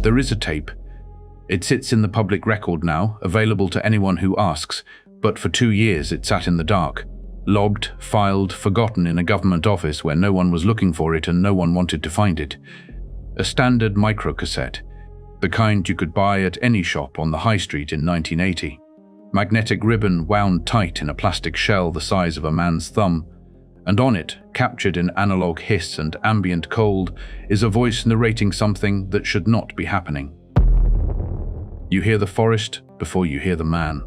There is a tape. It sits in the public record now, available to anyone who asks, but for 2 years it sat in the dark, lobbed, filed, forgotten in a government office where no one was looking for it and no one wanted to find it. A standard microcassette, the kind you could buy at any shop on the high street in 1980. Magnetic ribbon wound tight in a plastic shell the size of a man's thumb, and on it, captured in analog hiss and ambient cold, is a voice narrating something that should not be happening. You hear the forest before you hear the man.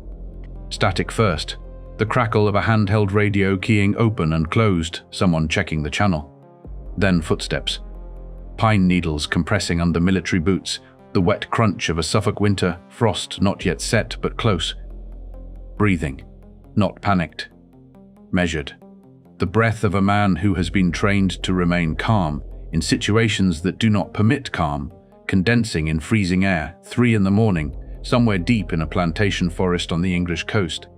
Static first, the crackle of a handheld radio keying open and closed, someone checking the channel. Then footsteps. Pine needles compressing under military boots, the wet crunch of a Suffolk winter, frost not yet set but close. Breathing, not panicked. Measured. The breath of a man who has been trained to remain calm in situations that do not permit calm, condensing in freezing air, 3 in the morning, somewhere deep in a plantation forest on the English coast.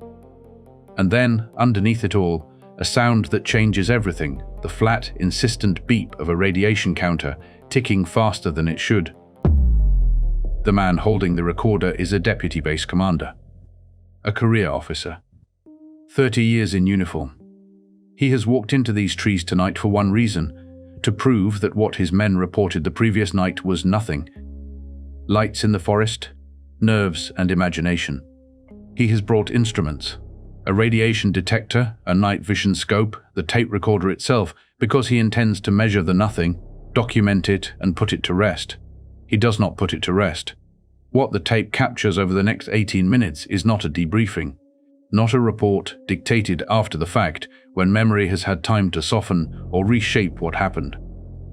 And then, underneath it all, a sound that changes everything, the flat, insistent beep of a radiation counter, ticking faster than it should. The man holding the recorder is a deputy base commander, a career officer, 30 years in uniform. He has walked into these trees tonight for one reason, to prove that what his men reported the previous night was nothing. Lights in the forest, nerves and imagination. He has brought instruments, a radiation detector, a night vision scope, the tape recorder itself, because he intends to measure the nothing, document it and put it to rest. He does not put it to rest. What the tape captures over the next 18 minutes is not a debriefing, not a report dictated after the fact when memory has had time to soften or reshape what happened.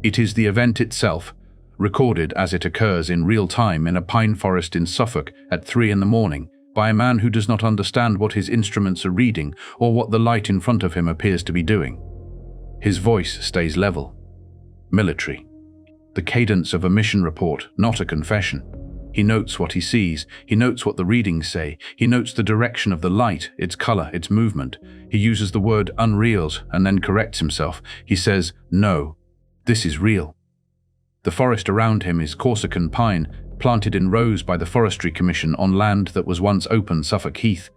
It is the event itself, recorded as it occurs in real time in a pine forest in Suffolk at 3 in the morning by a man who does not understand what his instruments are reading or what the light in front of him appears to be doing. His voice stays level. Military. The cadence of a mission report, not a confession. He notes what he sees, he notes what the readings say, he notes the direction of the light, its color, its movement. He uses the word unreals and then corrects himself. He says, no, this is real. The forest around him is Corsican pine, planted in rows by the Forestry Commission on land that was once open Suffolk Heath.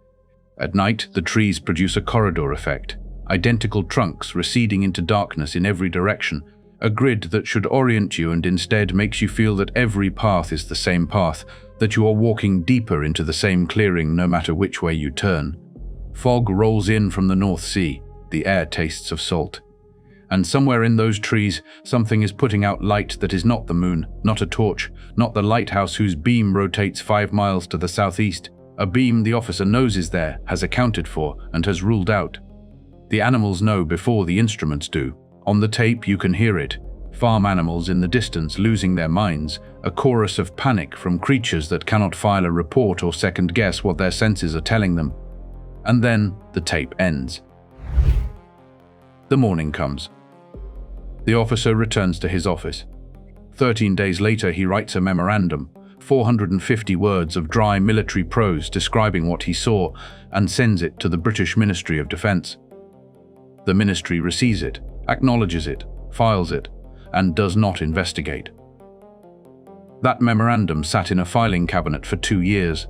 At night, the trees produce a corridor effect, identical trunks receding into darkness in every direction, a grid that should orient you and instead makes you feel that every path is the same path, that you are walking deeper into the same clearing no matter which way you turn. Fog rolls in from the North Sea, the air tastes of salt. And somewhere in those trees, something is putting out light that is not the moon, not a torch, not the lighthouse whose beam rotates 5 miles to the southeast, a beam the officer knows is there, has accounted for, and has ruled out. The animals know before the instruments do. On the tape you can hear it, farm animals in the distance losing their minds, a chorus of panic from creatures that cannot file a report or second guess what their senses are telling them. And then the tape ends. The morning comes. The officer returns to his office. 13 days later he writes a memorandum, 450 words of dry military prose describing what he saw, and sends it to the British Ministry of Defence. The ministry receives it, acknowledges it, files it, and does not investigate. That memorandum sat in a filing cabinet for 2 years.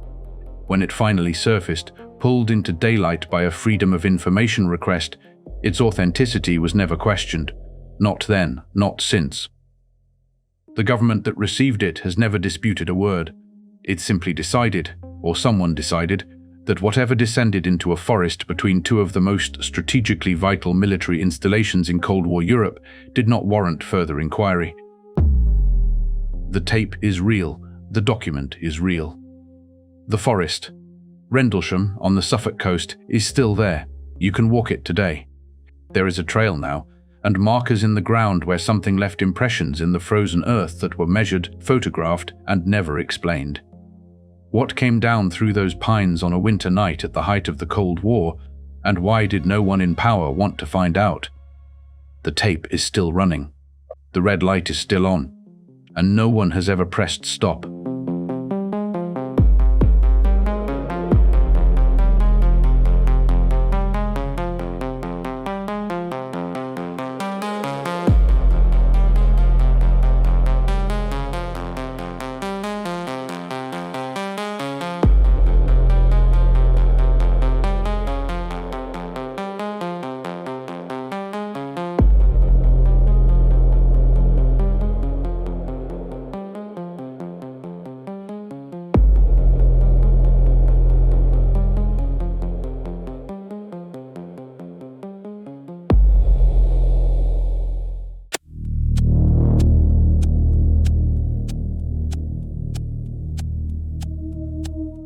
When it finally surfaced, pulled into daylight by a Freedom of Information request, its authenticity was never questioned. Not then, not since. The government that received it has never disputed a word. It simply decided, or someone decided, that whatever descended into a forest between 2 of the most strategically vital military installations in Cold War Europe did not warrant further inquiry. The tape is real, the document is real. The forest, Rendlesham on the Suffolk coast, is still there. You can walk it today. There is a trail now, and markers in the ground where something left impressions in the frozen earth that were measured, photographed, and never explained. What came down through those pines on a winter night at the height of the Cold War, and why did no one in power want to find out? The tape is still running. The red light is still on, and no one has ever pressed stop.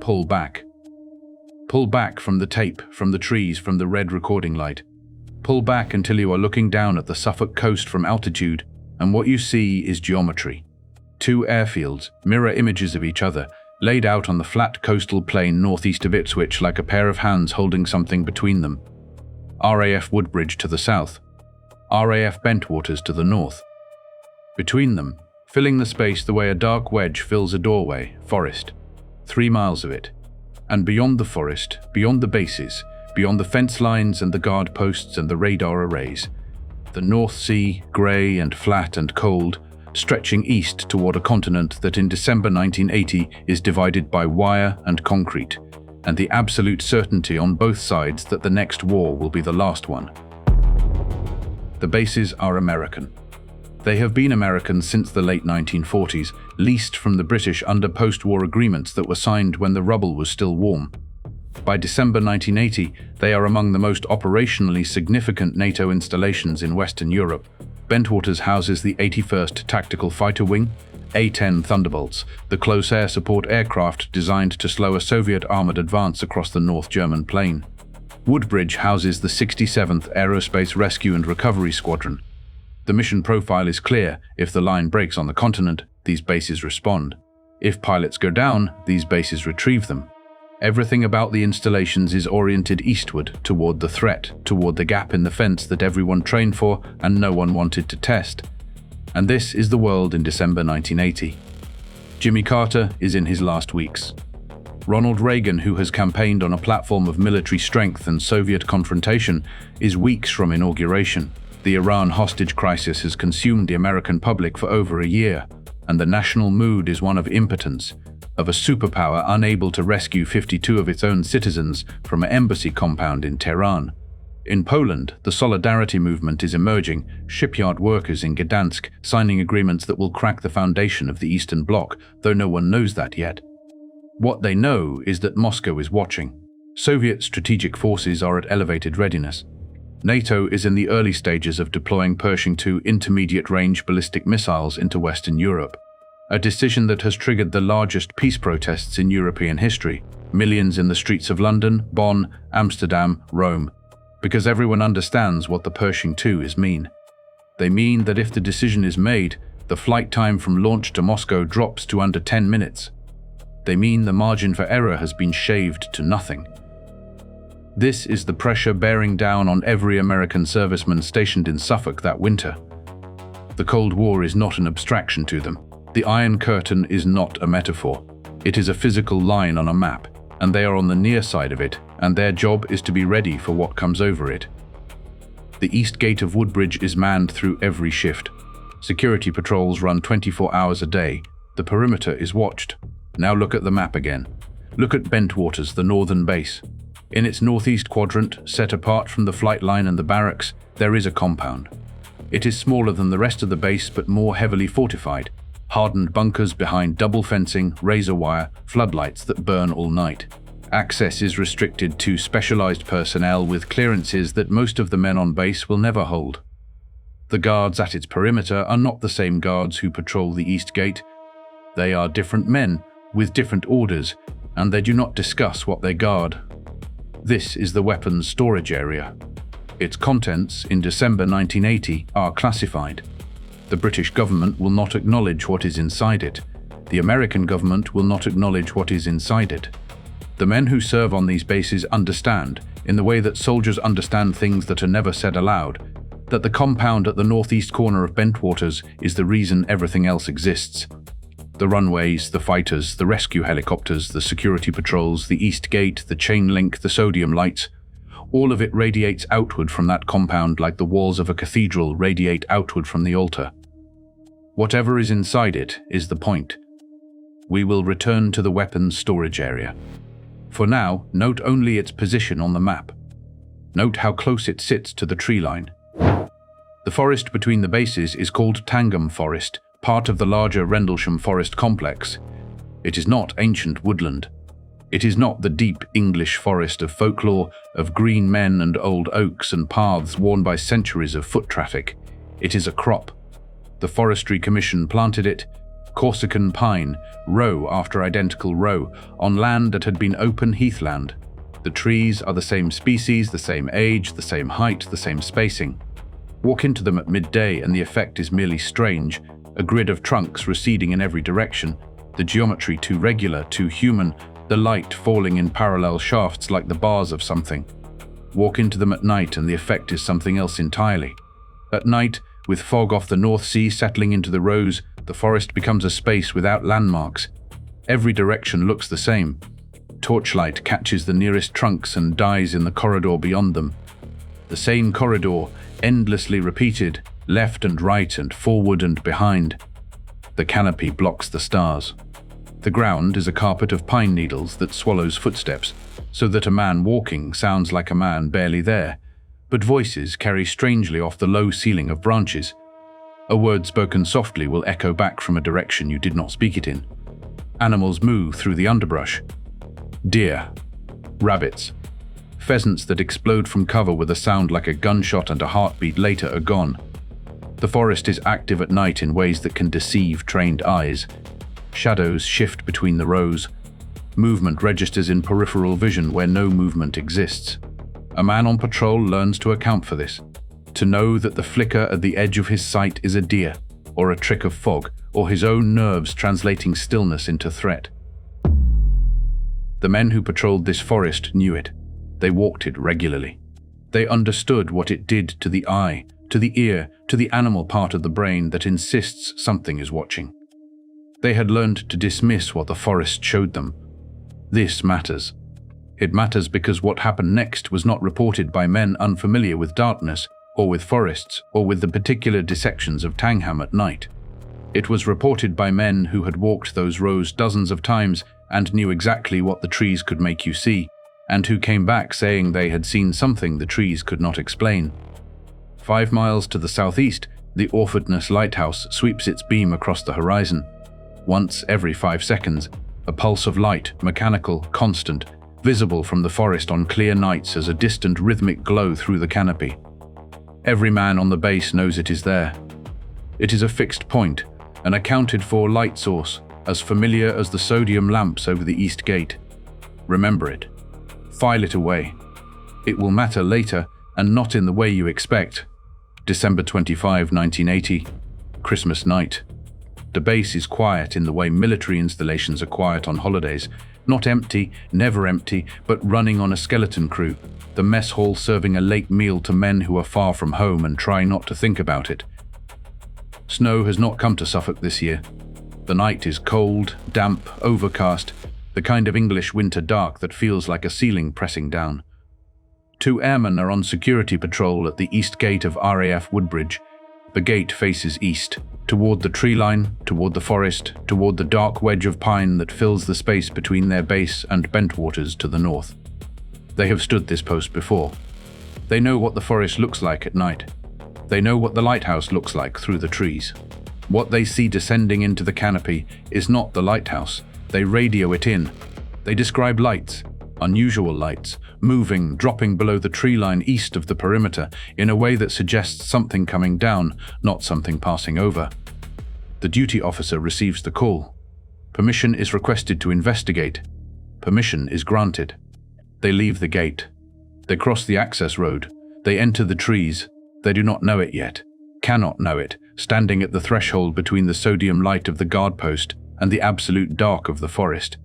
pull back. Pull back from the tape, from the trees, from the red recording light. Pull back until you are looking down at the Suffolk coast from altitude, and what you see is geometry. Two airfields, mirror images of each other, laid out on the flat coastal plain northeast of Ipswich like a pair of hands holding something between them. RAF Woodbridge to the south, RAF Bentwaters to the north. Between them, filling the space the way a dark wedge fills a doorway, forest. 3 miles of it. And beyond the forest, beyond the bases, beyond the fence lines and the guard posts and the radar arrays, the North Sea, grey and flat and cold, stretching east toward a continent that in December 1980 is divided by wire and concrete, and the absolute certainty on both sides that the next war will be the last one. The bases are American. They have been American since the late 1940s, leased from the British under post-war agreements that were signed when the rubble was still warm. By December 1980, they are among the most operationally significant NATO installations in Western Europe. Bentwaters houses the 81st Tactical Fighter Wing, A-10 Thunderbolts, the close air support aircraft designed to slow a Soviet armored advance across the North German plain. Woodbridge houses the 67th Aerospace Rescue and Recovery Squadron. The mission profile is clear. If the line breaks on the continent, these bases respond. If pilots go down, these bases retrieve them. Everything about the installations is oriented eastward, toward the threat, toward the gap in the fence that everyone trained for and no one wanted to test. And this is the world in December 1980. Jimmy Carter is in his last weeks. Ronald Reagan, who has campaigned on a platform of military strength and Soviet confrontation, is weeks from inauguration. The Iran hostage crisis has consumed the American public for over a year, and the national mood is one of impotence, of a superpower unable to rescue 52 of its own citizens from an embassy compound in Tehran. In Poland, the solidarity movement is emerging, shipyard workers in Gdansk signing agreements that will crack the foundation of the Eastern Bloc, though no one knows that yet. What they know is that Moscow is watching. Soviet strategic forces are at elevated readiness. NATO is in the early stages of deploying Pershing II intermediate-range ballistic missiles into Western Europe, a decision that has triggered the largest peace protests in European history, millions in the streets of London, Bonn, Amsterdam, Rome, because everyone understands what the Pershing IIs mean. They mean that if the decision is made, the flight time from launch to Moscow drops to under 10 minutes. They mean the margin for error has been shaved to nothing. This is the pressure bearing down on every American serviceman stationed in Suffolk that winter. The Cold War is not an abstraction to them. The Iron Curtain is not a metaphor. It is a physical line on a map, and they are on the near side of it, and their job is to be ready for what comes over it. The east gate of Woodbridge is manned through every shift. Security patrols run 24 hours a day. The perimeter is watched. Now look at the map again. Look at Bentwaters, the northern base. In its northeast quadrant, set apart from the flight line and the barracks, there is a compound. It is smaller than the rest of the base but more heavily fortified. Hardened bunkers behind double fencing, razor wire, floodlights that burn all night. Access is restricted to specialized personnel with clearances that most of the men on base will never hold. The guards at its perimeter are not the same guards who patrol the east gate. They are different men with different orders, and they do not discuss what they guard. This is the weapons storage area. Its contents, in December 1980, are classified. The British government will not acknowledge what is inside it. The American government will not acknowledge what is inside it. The men who serve on these bases understand, in the way that soldiers understand things that are never said aloud, that the compound at the northeast corner of Bentwaters is the reason everything else exists. The runways, the fighters, the rescue helicopters, the security patrols, the east gate, the chain link, the sodium lights, all of it radiates outward from that compound like the walls of a cathedral radiate outward from the altar. Whatever is inside it is the point. We will return to the weapons storage area. For now, note only its position on the map. Note how close it sits to the tree line. The forest between the bases is called Tangham Forest, part of the larger Rendlesham forest complex. It is not ancient woodland. It is not the deep English forest of folklore, of green men and old oaks and paths worn by centuries of foot traffic. It is a crop. The Forestry Commission planted it. Corsican pine, row after identical row, on land that had been open heathland. The trees are the same species, the same age, the same height, the same spacing. Walk into them at midday and the effect is merely strange, a grid of trunks receding in every direction, the geometry too regular, too human, the light falling in parallel shafts like the bars of something. Walk into them at night and the effect is something else entirely. At night, with fog off the North Sea settling into the rows, the forest becomes a space without landmarks. Every direction looks the same. Torchlight catches the nearest trunks and dies in the corridor beyond them. The same corridor, endlessly repeated, left and right and forward and behind. The canopy blocks the stars. The ground is a carpet of pine needles that swallows footsteps, so that a man walking sounds like a man barely there, but voices carry strangely off the low ceiling of branches. A word spoken softly will echo back from a direction you did not speak it in. Animals moo through the underbrush. Deer, rabbits, pheasants that explode from cover with a sound like a gunshot and a heartbeat later are gone. The forest is active at night in ways that can deceive trained eyes. Shadows shift between the rows. Movement registers in peripheral vision where no movement exists. A man on patrol learns to account for this, to know that the flicker at the edge of his sight is a deer, or a trick of fog, or his own nerves translating stillness into threat. The men who patrolled this forest knew it. They walked it regularly. They understood what it did to the eye, to the ear, to the animal part of the brain that insists something is watching. They had learned to dismiss what the forest showed them. This matters. It matters because what happened next was not reported by men unfamiliar with darkness, or with forests, or with the particular dissections of Tangham at night. It was reported by men who had walked those rows dozens of times and knew exactly what the trees could make you see, and who came back saying they had seen something the trees could not explain. 5 miles to the southeast, the Orfordness Lighthouse sweeps its beam across the horizon. Once every 5 seconds, a pulse of light, mechanical, constant, visible from the forest on clear nights as a distant rhythmic glow through the canopy. Every man on the base knows it is there. It is a fixed point, an accounted-for light source, as familiar as the sodium lamps over the east gate. Remember it. File it away. It will matter later, and not in the way you expect. December 25, 1980, Christmas night. The base is quiet in the way military installations are quiet on holidays. Not empty, never empty, but running on a skeleton crew. The mess hall serving a late meal to men who are far from home and try not to think about it. Snow has not come to Suffolk this year. The night is cold, damp, overcast, the kind of English winter dark that feels like a ceiling pressing down. 2 airmen are on security patrol at the east gate of RAF Woodbridge. The gate faces east, toward the tree line, toward the forest, toward the dark wedge of pine that fills the space between their base and Bentwaters to the north. They have stood this post before. They know what the forest looks like at night. They know what the lighthouse looks like through the trees. What they see descending into the canopy is not the lighthouse. They radio it in. They describe lights, unusual lights, moving, dropping below the tree line east of the perimeter in a way that suggests something coming down, not something passing over. The duty officer receives the call. Permission is requested to investigate. Permission is granted. They leave the gate. They cross the access road. They enter the trees. They do not know it yet, cannot know it, standing at the threshold between the sodium light of the guard post and the absolute dark of the forest.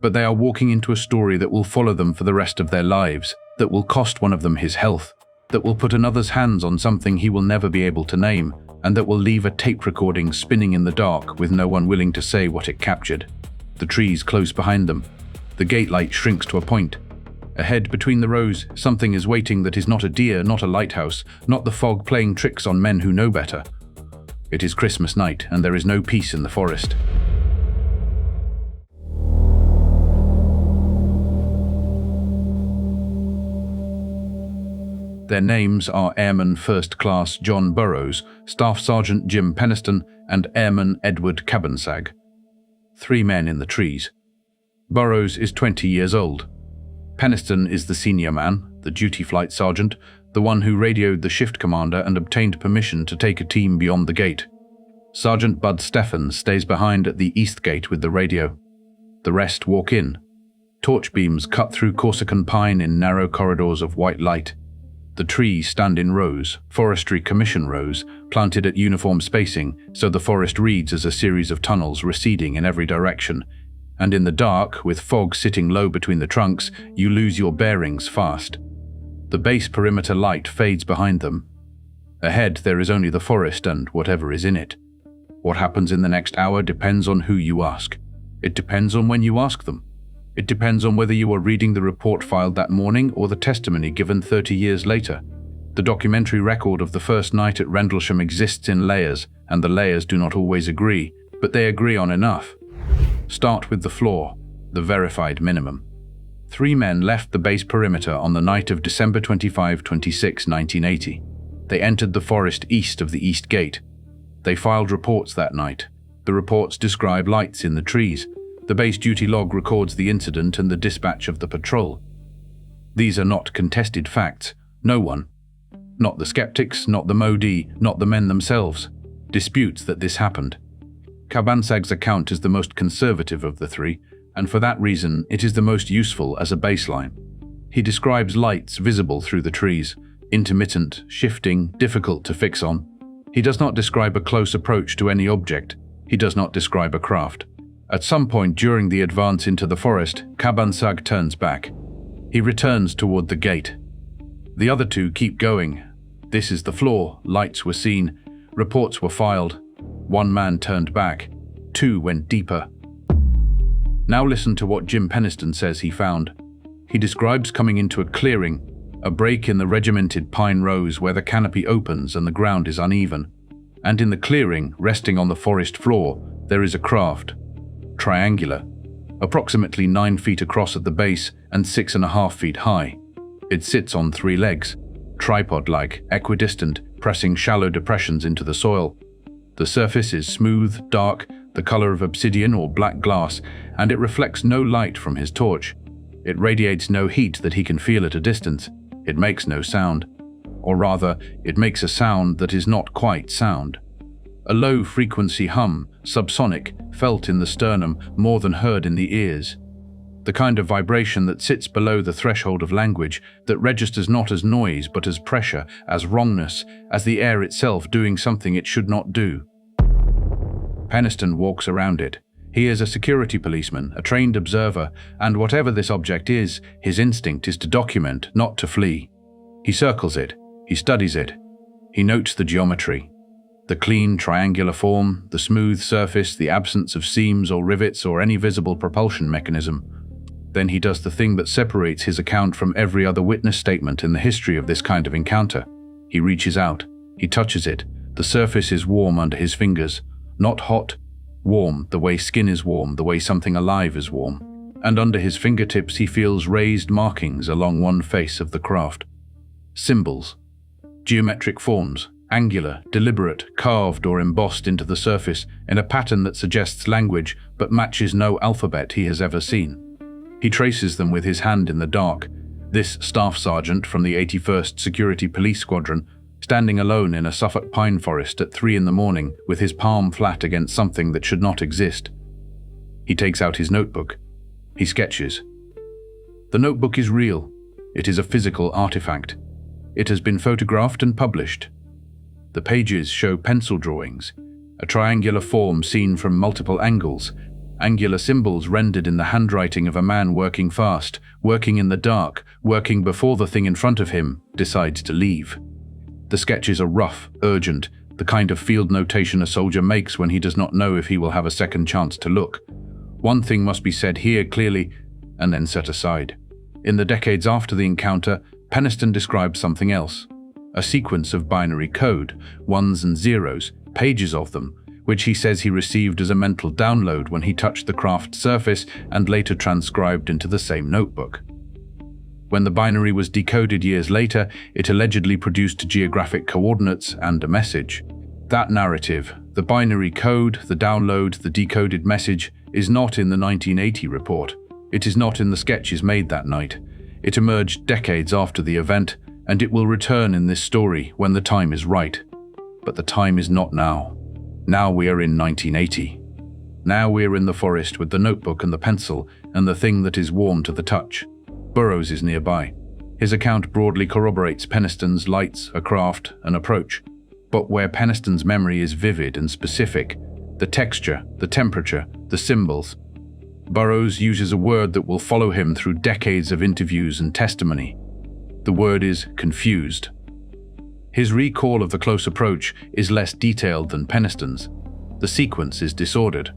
But they are walking into a story that will follow them for the rest of their lives, that will cost one of them his health, that will put another's hands on something he will never be able to name, and that will leave a tape recording spinning in the dark with no one willing to say what it captured. The trees close behind them. The gate light shrinks to a point. Ahead, between the rows, something is waiting that is not a deer, not a lighthouse, not the fog playing tricks on men who know better. It is Christmas night, and there is no peace in the forest. Their names are Airman First Class John Burrows, Staff Sergeant Jim Peniston, and Airman Edward Cabansag. 3 men in the trees. Burrows is 20 years old. Peniston is the senior man, the duty flight sergeant, the one who radioed the shift commander and obtained permission to take a team beyond the gate. Sergeant Bud Stephens stays behind at the east gate with the radio. The rest walk in. Torch beams cut through Corsican pine in narrow corridors of white light. The trees stand in rows, forestry commission rows, planted at uniform spacing, so the forest reads as a series of tunnels receding in every direction. And in the dark, with fog sitting low between the trunks, you lose your bearings fast. The base perimeter light fades behind them. Ahead, there is only the forest and whatever is in it. What happens in the next hour depends on who you ask. It depends on when you ask them. It depends on whether you are reading the report filed that morning or the testimony given 30 years later. The documentary record of the first night at Rendlesham exists in layers, and the layers do not always agree, but they agree on enough. Start with the floor, the verified minimum. 3 men left the base perimeter on the night of December 25-26, 1980. They entered the forest east of the East Gate. They filed reports that night. The reports describe lights in the trees. The base duty log records the incident and the dispatch of the patrol. These are not contested facts. No one, not the skeptics, not the Modi, not the men themselves, disputes that this happened. Cabansag's account is the most conservative of the 3, and for that reason it is the most useful as a baseline. He describes lights visible through the trees, intermittent, shifting, difficult to fix on. He does not describe a close approach to any object. He does not describe a craft. At some point during the advance into the forest, Cabansag turns back. He returns toward the gate. The other 2 keep going. This is the floor. Lights were seen. Reports were filed. 1 man turned back. 2 went deeper. Now listen to what Jim Penniston says he found. He describes coming into a clearing, a break in the regimented pine rows where the canopy opens and the ground is uneven. And in the clearing, resting on the forest floor, there is a craft. Triangular, approximately 9 feet across at the base and 6.5 feet high. It sits on 3 legs, tripod-like, equidistant, pressing shallow depressions into the soil. The surface is smooth, dark, the color of obsidian or black glass, and it reflects no light from his torch. It radiates no heat that he can feel at a distance. It makes no sound. Or rather, it makes a sound that is not quite sound. A low-frequency hum, subsonic, felt in the sternum more than heard in the ears. The kind of vibration that sits below the threshold of language, that registers not as noise but as pressure, as wrongness, as the air itself doing something it should not do. Penniston walks around it. He is a security policeman, a trained observer, and whatever this object is, his instinct is to document, not to flee. He circles it. He studies it. He notes the geometry. The clean triangular form, the smooth surface, the absence of seams or rivets or any visible propulsion mechanism. Then he does the thing that separates his account from every other witness statement in the history of this kind of encounter. He reaches out. He touches it. The surface is warm under his fingers. Not hot, warm, the way skin is warm, the way something alive is warm. And under his fingertips he feels raised markings along one face of the craft. Symbols. Geometric forms. Angular, deliberate, carved or embossed into the surface in a pattern that suggests language but matches no alphabet he has ever seen. He traces them with his hand in the dark. This staff sergeant from the 81st Security Police Squadron, standing alone in a Suffolk pine forest at 3 in the morning with his palm flat against something that should not exist. He takes out his notebook. He sketches. The notebook is real. It is a physical artifact. It has been photographed and published. The pages show pencil drawings, a triangular form seen from multiple angles, angular symbols rendered in the handwriting of a man working fast, working in the dark, working before the thing in front of him decides to leave. The sketches are rough, urgent, the kind of field notation a soldier makes when he does not know if he will have a second chance to look. One thing must be said here clearly, and then set aside. In the decades after the encounter, Penniston describes something else. A sequence of binary code, 1s and 0s, pages of them, which he says he received as a mental download when he touched the craft's surface and later transcribed into the same notebook. When the binary was decoded years later, it allegedly produced geographic coordinates and a message. That narrative, the binary code, the download, the decoded message, is not in the 1980 report. It is not in the sketches made that night. It emerged decades after the event, and it will return in this story when the time is right. But the time is not now. Now we are in 1980. Now we are in the forest with the notebook and the pencil and the thing that is warm to the touch. Burroughs is nearby. His account broadly corroborates Peniston's lights, a craft, an approach. But where Peniston's memory is vivid and specific, the texture, the temperature, the symbols, Burroughs uses a word that will follow him through decades of interviews and testimony. The word is confused. His recall of the close approach is less detailed than Peniston's. The sequence is disordered.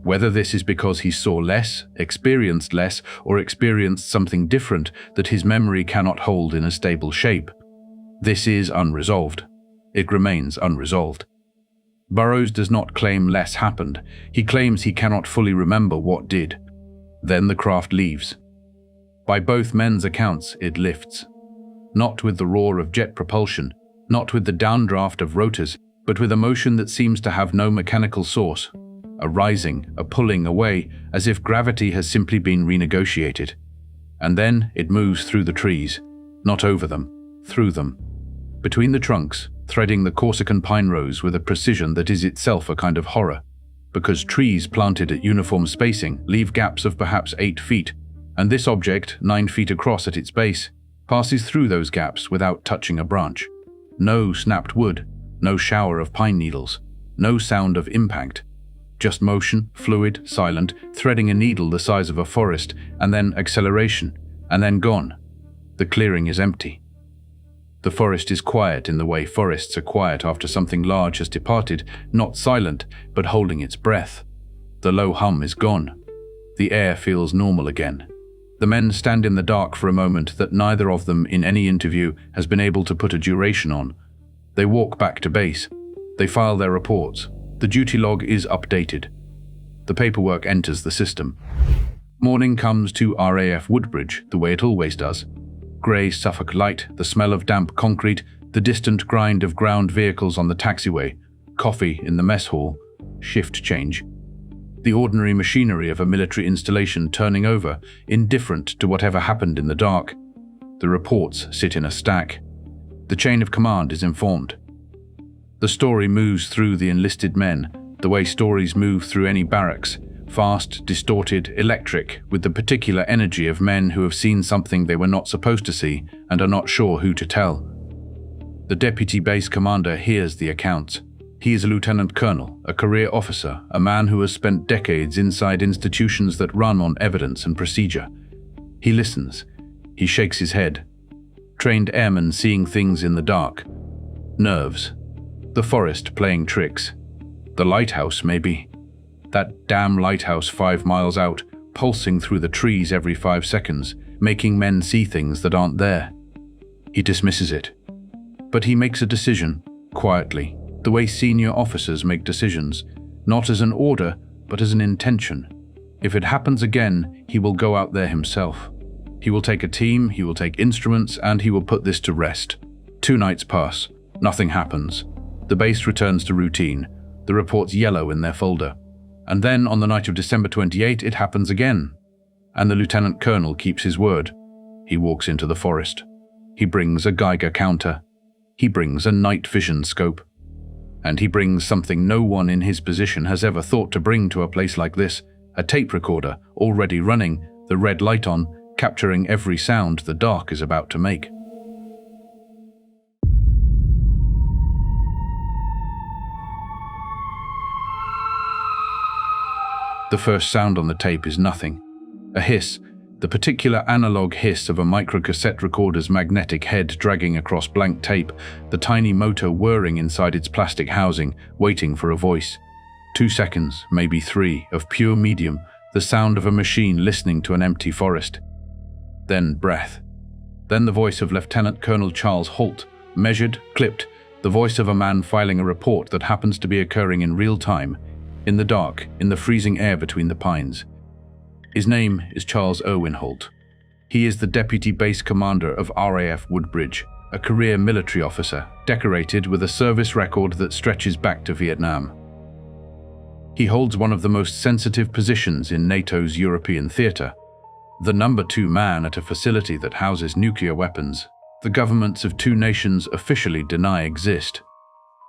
Whether this is because he saw less, experienced less, or experienced something different that his memory cannot hold in a stable shape, this is unresolved. It remains unresolved. Burroughs does not claim less happened. He claims he cannot fully remember what did. Then the craft leaves. By both men's accounts, it lifts. Not with the roar of jet propulsion, not with the downdraft of rotors, but with a motion that seems to have no mechanical source. A rising, a pulling away, as if gravity has simply been renegotiated. And then it moves through the trees, not over them, through them. Between the trunks, threading the Corsican pine rows with a precision that is itself a kind of horror, because trees planted at uniform spacing leave gaps of perhaps 8 feet, and this object, 9 feet across at its base, passes through those gaps without touching a branch. No snapped wood, no shower of pine needles, no sound of impact. Just motion, fluid, silent, threading a needle the size of a forest, and then acceleration, and then gone. The clearing is empty. The forest is quiet in the way forests are quiet after something large has departed, not silent, but holding its breath. The low hum is gone. The air feels normal again. The men stand in the dark for a moment that neither of them in any interview has been able to put a duration on. They walk back to base. They file their reports. The duty log is updated. The paperwork enters the system. Morning comes to RAF Woodbridge the way it always does. Grey Suffolk light, the smell of damp concrete, the distant grind of ground vehicles on the taxiway, coffee in the mess hall, shift change. The ordinary machinery of a military installation turning over, indifferent to whatever happened in the dark. The reports sit in a stack. The chain of command is informed. The story moves through the enlisted men, the way stories move through any barracks, fast, distorted, electric, with the particular energy of men who have seen something they were not supposed to see and are not sure who to tell. The deputy base commander hears the accounts. He is a lieutenant colonel, a career officer, a man who has spent decades inside institutions that run on evidence and procedure. He listens. He shakes his head. Trained airmen seeing things in the dark. Nerves. The forest playing tricks. The lighthouse, maybe. That damn lighthouse 5 miles out, pulsing through the trees every 5 seconds, making men see things that aren't there. He dismisses it. But he makes a decision, quietly, the way senior officers make decisions, not as an order, but as an intention. If it happens again, he will go out there himself. He will take a team, he will take instruments, and he will put this to rest. 2 nights pass. Nothing happens. The base returns to routine. The reports yellow in their folder. And then, on the night of December 28, it happens again. And the lieutenant colonel keeps his word. He walks into the forest. He brings a Geiger counter. He brings a night vision scope. And he brings something no one in his position has ever thought to bring to a place like this, a tape recorder, already running, the red light on, capturing every sound the dark is about to make. The first sound on the tape is nothing. A hiss, the particular analog hiss of a microcassette recorder's magnetic head dragging across blank tape, the tiny motor whirring inside its plastic housing, waiting for a voice. 2 seconds, maybe 3, of pure medium, the sound of a machine listening to an empty forest. Then breath. Then the voice of Lieutenant Colonel Charles Holt, measured, clipped, the voice of a man filing a report that happens to be occurring in real time, in the dark, in the freezing air between the pines. His name is Charles Irwin Holt. He is the deputy base commander of RAF Woodbridge, a career military officer, decorated with a service record that stretches back to Vietnam. He holds one of the most sensitive positions in NATO's European theater, the number 2 man at a facility that houses nuclear weapons the governments of 2 nations officially deny exist.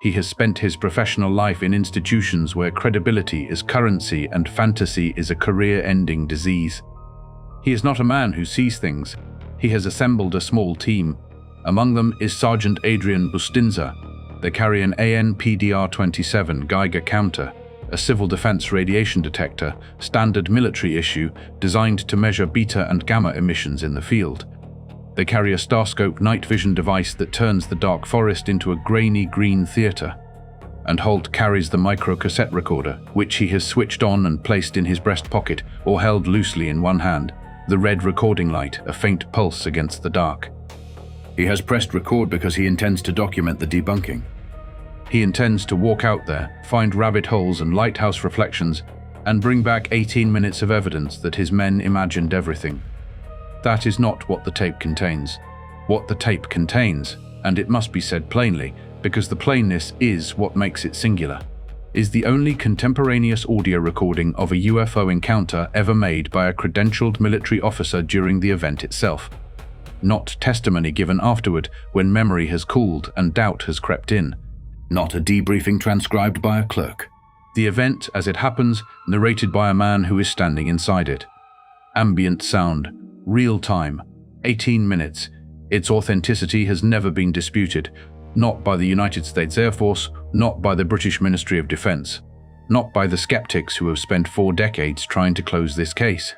He has spent his professional life in institutions where credibility is currency and fantasy is a career-ending disease. He is not a man who sees things. He has assembled a small team. Among them is Sergeant Adrian Bustinza. They carry an AN-PDR-27 Geiger counter, a civil defense radiation detector, standard military issue, designed to measure beta and gamma emissions in the field. They carry a Starscope night vision device that turns the dark forest into a grainy green theater. And Holt carries the microcassette recorder, which he has switched on and placed in his breast pocket or held loosely in one hand, the red recording light, a faint pulse against the dark. He has pressed record because he intends to document the debunking. He intends to walk out there, find rabbit holes and lighthouse reflections, and bring back 18 minutes of evidence that his men imagined everything. That is not what the tape contains. What the tape contains, and it must be said plainly, because the plainness is what makes it singular, is the only contemporaneous audio recording of a UFO encounter ever made by a credentialed military officer during the event itself. Not testimony given afterward when memory has cooled and doubt has crept in. Not a debriefing transcribed by a clerk. The event, as it happens, narrated by a man who is standing inside it. Ambient sound. Real time, 18 minutes. Its authenticity has never been disputed, not by the United States Air Force, not by the British Ministry of Defense, not by the skeptics who have spent 4 decades trying to close this case.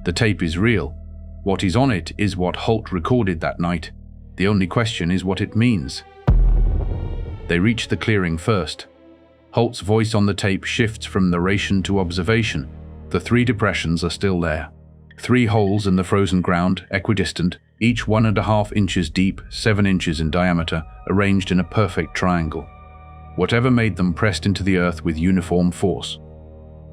The tape is real. What is on it is what Holt recorded that night. The only question is what it means. They reach the clearing first. Holt's voice on the tape shifts from narration to observation. The 3 depressions are still there. 3 holes in the frozen ground, equidistant, each 1.5 inches deep, 7 inches in diameter, arranged in a perfect triangle. Whatever made them pressed into the earth with uniform force.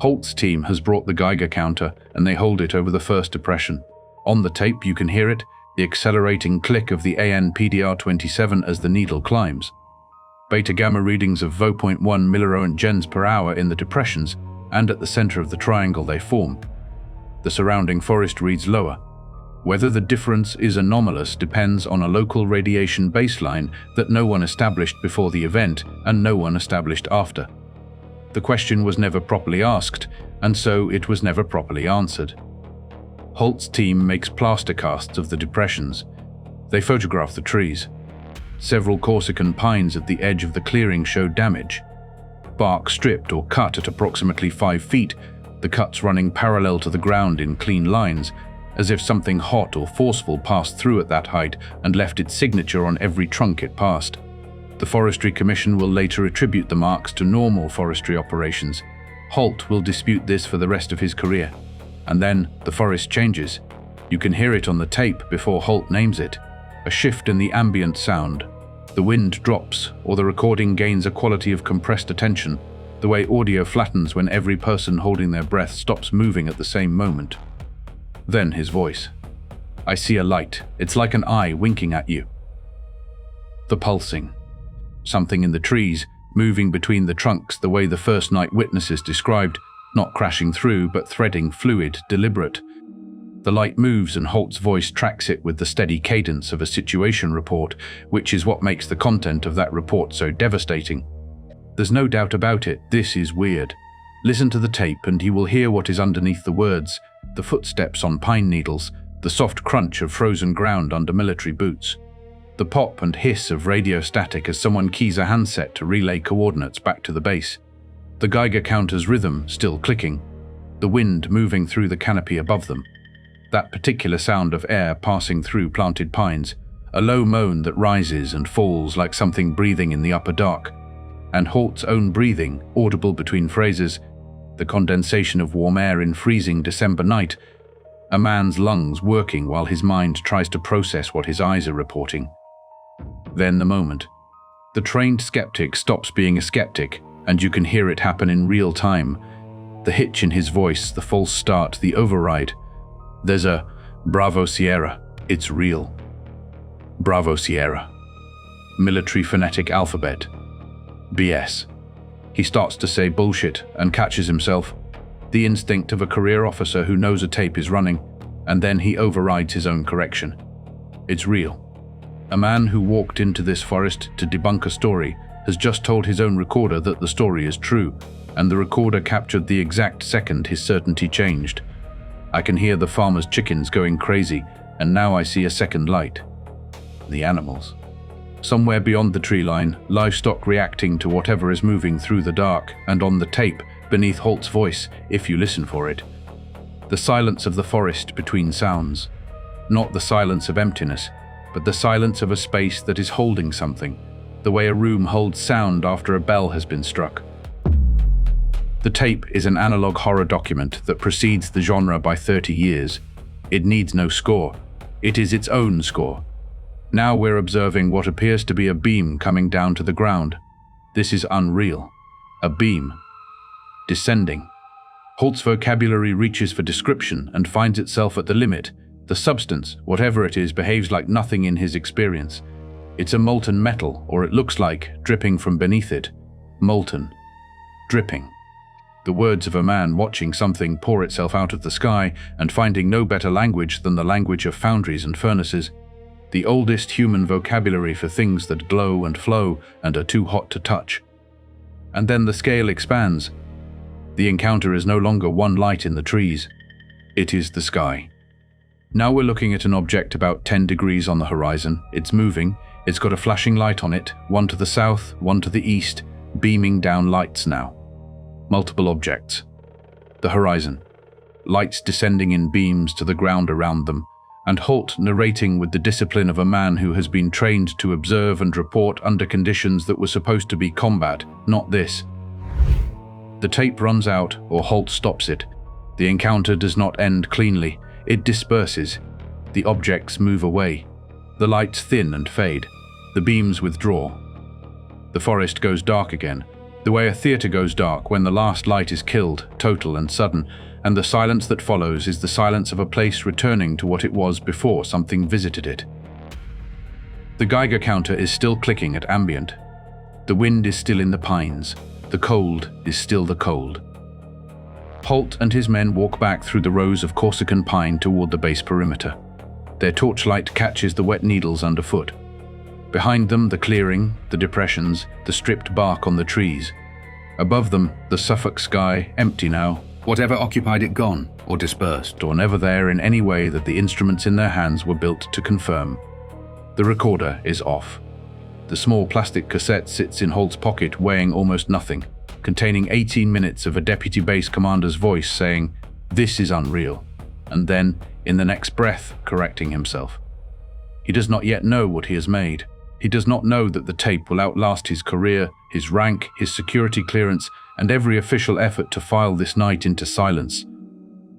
Holt's team has brought the Geiger counter, and they hold it over the first depression. On the tape you can hear it, the accelerating click of the AN-PDR-27 as the needle climbs. Beta-gamma readings of 0.1 millirent gens per hour in the depressions, and at the center of the triangle they form. The surrounding forest reads lower. Whether the difference is anomalous depends on a local radiation baseline that no one established before the event and no one established after. The question was never properly asked, and so it was never properly answered. Holt's team makes plaster casts of the depressions. They photograph the trees. Several Corsican pines at the edge of the clearing show damage. Bark stripped or cut at approximately 5 feet, the cuts running parallel to the ground in clean lines, as if something hot or forceful passed through at that height and left its signature on every trunk it passed. The Forestry Commission will later attribute the marks to normal forestry operations. Holt will dispute this for the rest of his career. And then the forest changes. You can hear it on the tape before Holt names it. A shift in the ambient sound. The wind drops, or the recording gains a quality of compressed attention, the way audio flattens when every person holding their breath stops moving at the same moment. Then his voice. I see a light. It's like an eye winking at you. The pulsing. Something in the trees, moving between the trunks the way the first night witnesses described, not crashing through but threading fluid, deliberate. The light moves and Holt's voice tracks it with the steady cadence of a situation report, which is what makes the content of that report so devastating. There's no doubt about it, this is weird. Listen to the tape and you will hear what is underneath the words, the footsteps on pine needles, the soft crunch of frozen ground under military boots, the pop and hiss of radio static as someone keys a handset to relay coordinates back to the base, the Geiger counter's rhythm still clicking, the wind moving through the canopy above them, that particular sound of air passing through planted pines, a low moan that rises and falls like something breathing in the upper dark, and Holt's own breathing, audible between phrases, the condensation of warm air in freezing December night, a man's lungs working while his mind tries to process what his eyes are reporting. Then the moment. The trained skeptic stops being a skeptic, and you can hear it happen in real time. The hitch in his voice, the false start, the override. There's a Bravo Sierra, it's real. Bravo Sierra. Military phonetic alphabet. BS. He starts to say bullshit and catches himself. The instinct of a career officer who knows a tape is running, and then he overrides his own correction. It's real. A man who walked into this forest to debunk a story has just told his own recorder that the story is true, and the recorder captured the exact second his certainty changed. I can hear the farmer's chickens going crazy, and now I see a second light. The animals. Somewhere beyond the tree line, livestock reacting to whatever is moving through the dark, and on the tape, beneath Holt's voice, if you listen for it. The silence of the forest between sounds. Not the silence of emptiness, but the silence of a space that is holding something, the way a room holds sound after a bell has been struck. The tape is an analog horror document that precedes the genre by 30 years. It needs no score. It is its own score. Now we're observing what appears to be a beam coming down to the ground. This is unreal. A beam. Descending. Holt's vocabulary reaches for description and finds itself at the limit. The substance, whatever it is, behaves like nothing in his experience. It's a molten metal, or it looks like, dripping from beneath it. Molten. Dripping. The words of a man watching something pour itself out of the sky and finding no better language than the language of foundries and furnaces. The oldest human vocabulary for things that glow and flow and are too hot to touch. And then the scale expands. The encounter is no longer one light in the trees. It is the sky. Now we're looking at an object about 10 degrees on the horizon. It's moving. It's got a flashing light on it, one to the south, one to the east, beaming down lights now. Multiple objects. The horizon. Lights descending in beams to the ground around them, and Holt narrating with the discipline of a man who has been trained to observe and report under conditions that were supposed to be combat, not this. The tape runs out, or Holt stops it. The encounter does not end cleanly. It disperses. The objects move away. The lights thin and fade. The beams withdraw. The forest goes dark again, the way a theater goes dark when the last light is killed, total and sudden, and the silence that follows is the silence of a place returning to what it was before something visited it. The Geiger counter is still clicking at ambient. The wind is still in the pines. The cold is still the cold. Holt and his men walk back through the rows of Corsican pine toward the base perimeter. Their torchlight catches the wet needles underfoot. Behind them, the clearing, the depressions, the stripped bark on the trees. Above them, the Suffolk sky, empty now, whatever occupied it gone, or dispersed, or never there in any way that the instruments in their hands were built to confirm. The recorder is off. The small plastic cassette sits in Holt's pocket, weighing almost nothing, containing 18 minutes of a deputy base commander's voice saying, "This is unreal," and then, in the next breath, correcting himself. He does not yet know what he has made. He does not know that the tape will outlast his career, his rank, his security clearance, and every official effort to file this night into silence.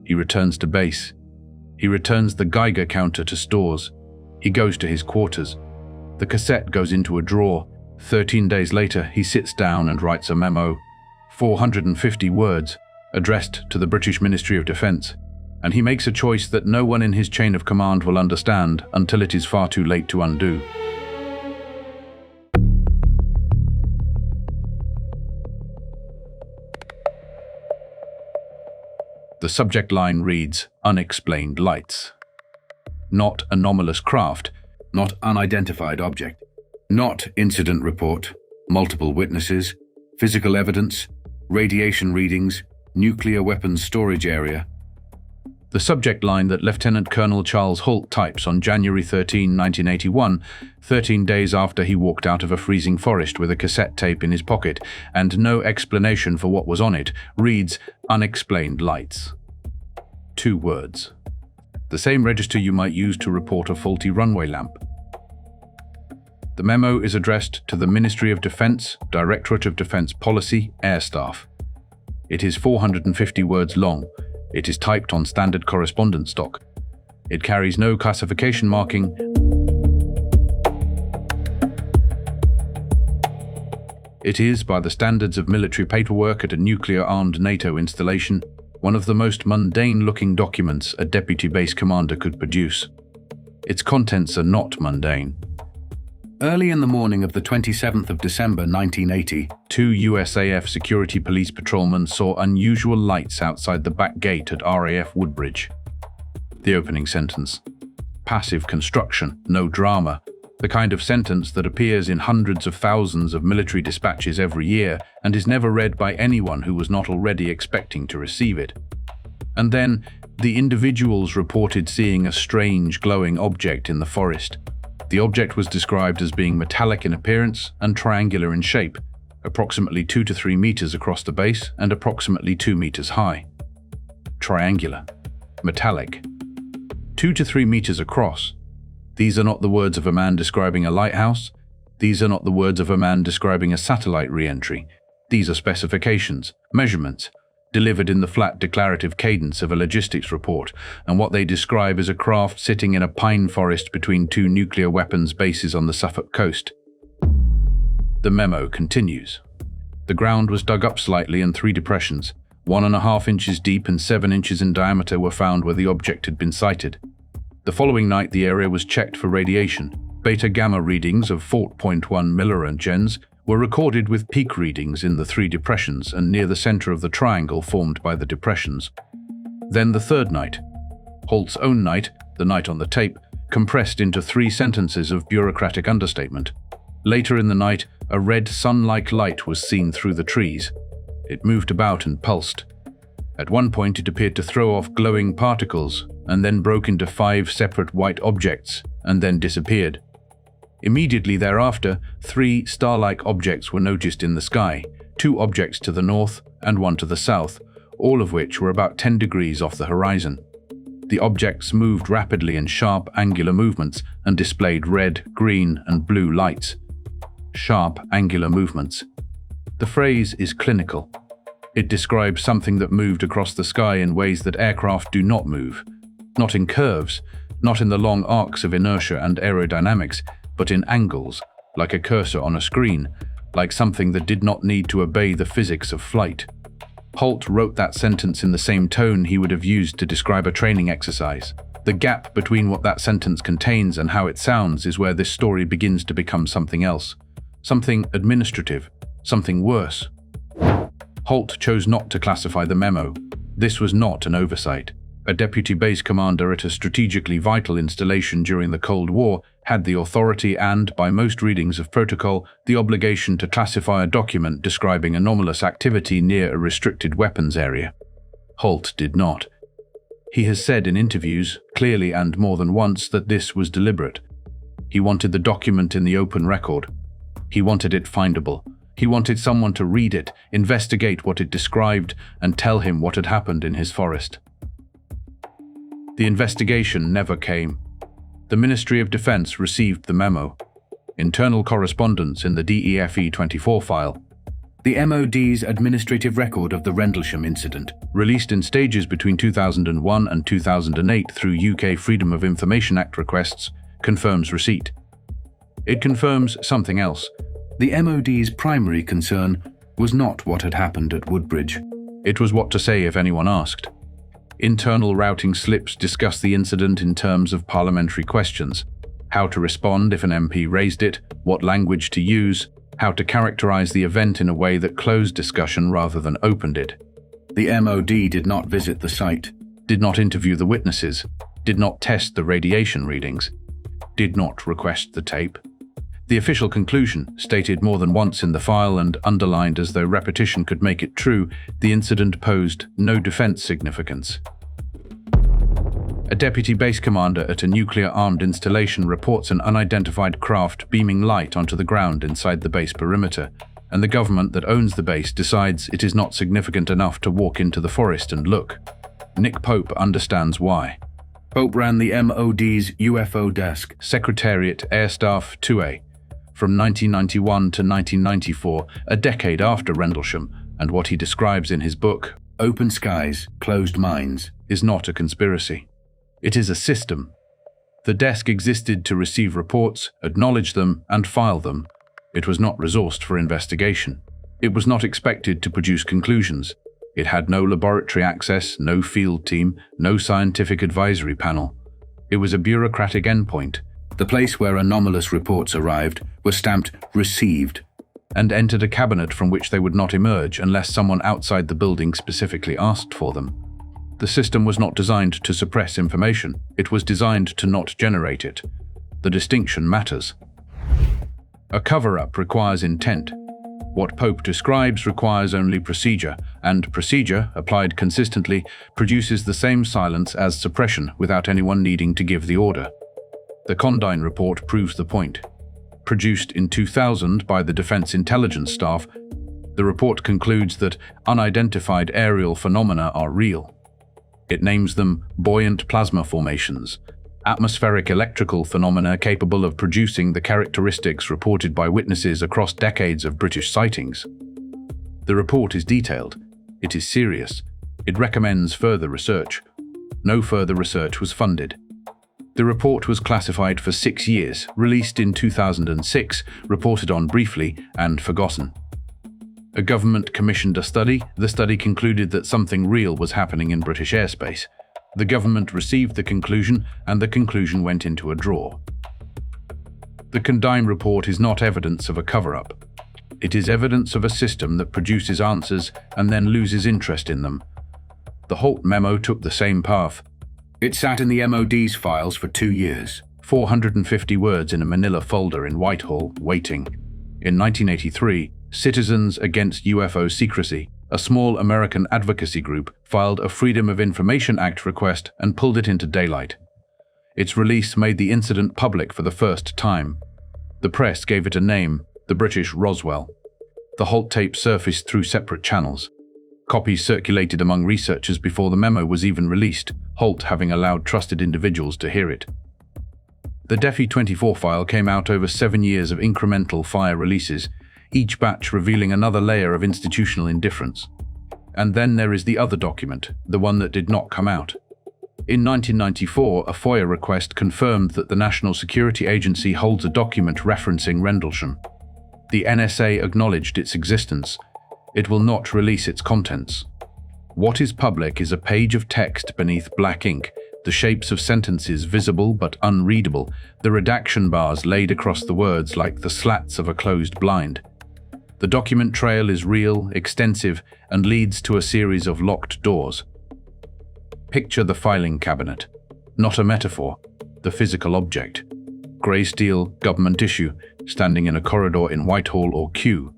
He returns to base. He returns the Geiger counter to stores. He goes to his quarters. The cassette goes into a drawer. 13 days later, he sits down and writes a memo. 450 words, addressed to the British Ministry of Defence. And he makes a choice that no one in his chain of command will understand until it is far too late to undo. The subject line reads, "Unexplained lights." Not anomalous craft, not unidentified object, not incident report, multiple witnesses, physical evidence, radiation readings, nuclear weapons storage area. The subject line that Lieutenant Colonel Charles Holt types on January 13, 1981, 13 days after he walked out of a freezing forest with a cassette tape in his pocket and no explanation for what was on it, reads, "Unexplained lights." 2 words. The same register you might use to report a faulty runway lamp. The memo is addressed to the Ministry of Defence, Directorate of Defence Policy, Air Staff. It is 450 words long. It is typed on standard correspondence stock. It carries no classification marking. It is, by the standards of military paperwork at a nuclear-armed NATO installation, one of the most mundane-looking documents a deputy base commander could produce. Its contents are not mundane. Early in the morning of the 27th of December 1980, 2 USAF security police patrolmen saw unusual lights outside the back gate at RAF Woodbridge. The opening sentence. Passive construction, no drama. The kind of sentence that appears in hundreds of thousands of military dispatches every year and is never read by anyone who was not already expecting to receive it. And then, the individuals reported seeing a strange glowing object in the forest. The object was described as being metallic in appearance and triangular in shape, approximately 2 to 3 meters across the base and approximately 2 meters high. Triangular. Metallic. 2 to 3 meters across. These are not the words of a man describing a lighthouse. These are not the words of a man describing a satellite re-entry. These are specifications, measurements, delivered in the flat declarative cadence of a logistics report, and what they describe is a craft sitting in a pine forest between 2 nuclear weapons bases on the Suffolk coast. The memo continues. The ground was dug up slightly and 3 depressions, 1.5 inches deep and 7 inches in diameter, were found where the object had been sighted. The following night, the area was checked for radiation. Beta-gamma readings of 4.1 milliroentgens were recorded with peak readings in the 3 depressions and near the center of the triangle formed by the depressions. Then the third night. Holt's own night, the night on the tape, compressed into 3 sentences of bureaucratic understatement. Later in the night, a red sun-like light was seen through the trees. It moved about and pulsed. At one point, it appeared to throw off glowing particles, and then broke into 5 separate white objects, and then disappeared. Immediately thereafter, 3 star-like objects were noticed in the sky, 2 objects to the north and 1 to the south, all of which were about 10 degrees off the horizon. The objects moved rapidly in sharp, angular movements and displayed red, green, and blue lights. Sharp, angular movements. The phrase is clinical. It describes something that moved across the sky in ways that aircraft do not move. Not in curves, not in the long arcs of inertia and aerodynamics, but in angles, like a cursor on a screen, like something that did not need to obey the physics of flight. Holt wrote that sentence in the same tone he would have used to describe a training exercise. The gap between what that sentence contains and how it sounds is where this story begins to become something else. Something administrative, something worse. Holt chose not to classify the memo. This was not an oversight. A deputy base commander at a strategically vital installation during the Cold War had the authority and, by most readings of protocol, the obligation to classify a document describing anomalous activity near a restricted weapons area. Holt did not. He has said in interviews, clearly and more than once, that this was deliberate. He wanted the document in the open record. He wanted it findable. He wanted someone to read it, investigate what it described, and tell him what had happened in his forest. The investigation never came. The Ministry of Defense received the memo. Internal correspondence in the DEFE-24 file. The MOD's administrative record of the Rendlesham incident, released in stages between 2001 and 2008 through UK Freedom of Information Act requests, confirms receipt. It confirms something else. The MOD's primary concern was not what had happened at Woodbridge. It was what to say if anyone asked. Internal routing slips discuss the incident in terms of parliamentary questions, how to respond if an MP raised it, what language to use, how to characterize the event in a way that closed discussion rather than opened it. The MOD did not visit the site, did not interview the witnesses, did not test the radiation readings, did not request the tape. The official conclusion, stated more than once in the file and underlined as though repetition could make it true, the incident posed no defense significance. A deputy base commander at a nuclear-armed installation reports an unidentified craft beaming light onto the ground inside the base perimeter, and the government that owns the base decides it is not significant enough to walk into the forest and look. Nick Pope understands why. Pope ran the MOD's UFO desk, Secretariat Air Staff 2A, from 1991 to 1994, a decade after Rendlesham, and what he describes in his book, Open Skies, Closed Minds, is not a conspiracy. It is a system. The desk existed to receive reports, acknowledge them, and file them. It was not resourced for investigation. It was not expected to produce conclusions. It had no laboratory access, no field team, no scientific advisory panel. It was a bureaucratic endpoint. The place where anomalous reports arrived was stamped "Received" and entered a cabinet from which they would not emerge unless someone outside the building specifically asked for them. The system was not designed to suppress information. It was designed to not generate it. The distinction matters. A cover-up requires intent. What Pope describes requires only procedure, and procedure, applied consistently, produces the same silence as suppression without anyone needing to give the order. The Condign Report proves the point. Produced in 2000 by the Defense Intelligence Staff, the report concludes that unidentified aerial phenomena are real. It names them buoyant plasma formations, atmospheric electrical phenomena capable of producing the characteristics reported by witnesses across decades of British sightings. The report is detailed. It is serious. It recommends further research. No further research was funded. The report was classified for 6 years, released in 2006, reported on briefly, and forgotten. A government commissioned a study. The study concluded that something real was happening in British airspace. The government received the conclusion, and the conclusion went into a drawer. The Condign Report is not evidence of a cover-up. It is evidence of a system that produces answers and then loses interest in them. The Holt memo took the same path. It sat in the MOD's files for 2 years, 450 words in a manila folder in Whitehall, waiting. In 1983, Citizens Against UFO Secrecy, a small American advocacy group, filed a Freedom of Information Act request and pulled it into daylight. Its release made the incident public for the first time. The press gave it a name, the British Roswell. The Holt tape surfaced through separate channels. Copies circulated among researchers before the memo was even released, Holt having allowed trusted individuals to hear it. The Defi 24 file came out over 7 years of incremental fire releases, each batch revealing another layer of institutional indifference. And then there is the other document, the one that did not come out. In 1994, a FOIA request confirmed that the National Security Agency holds a document referencing Rendlesham. The NSA acknowledged its existence. It will not release its contents. What is public is a page of text beneath black ink, the shapes of sentences visible but unreadable, the redaction bars laid across the words like the slats of a closed blind. The document trail is real, extensive, and leads to a series of locked doors. Picture the filing cabinet, not a metaphor, the physical object. Grey steel, government issue, standing in a corridor in Whitehall or Kew.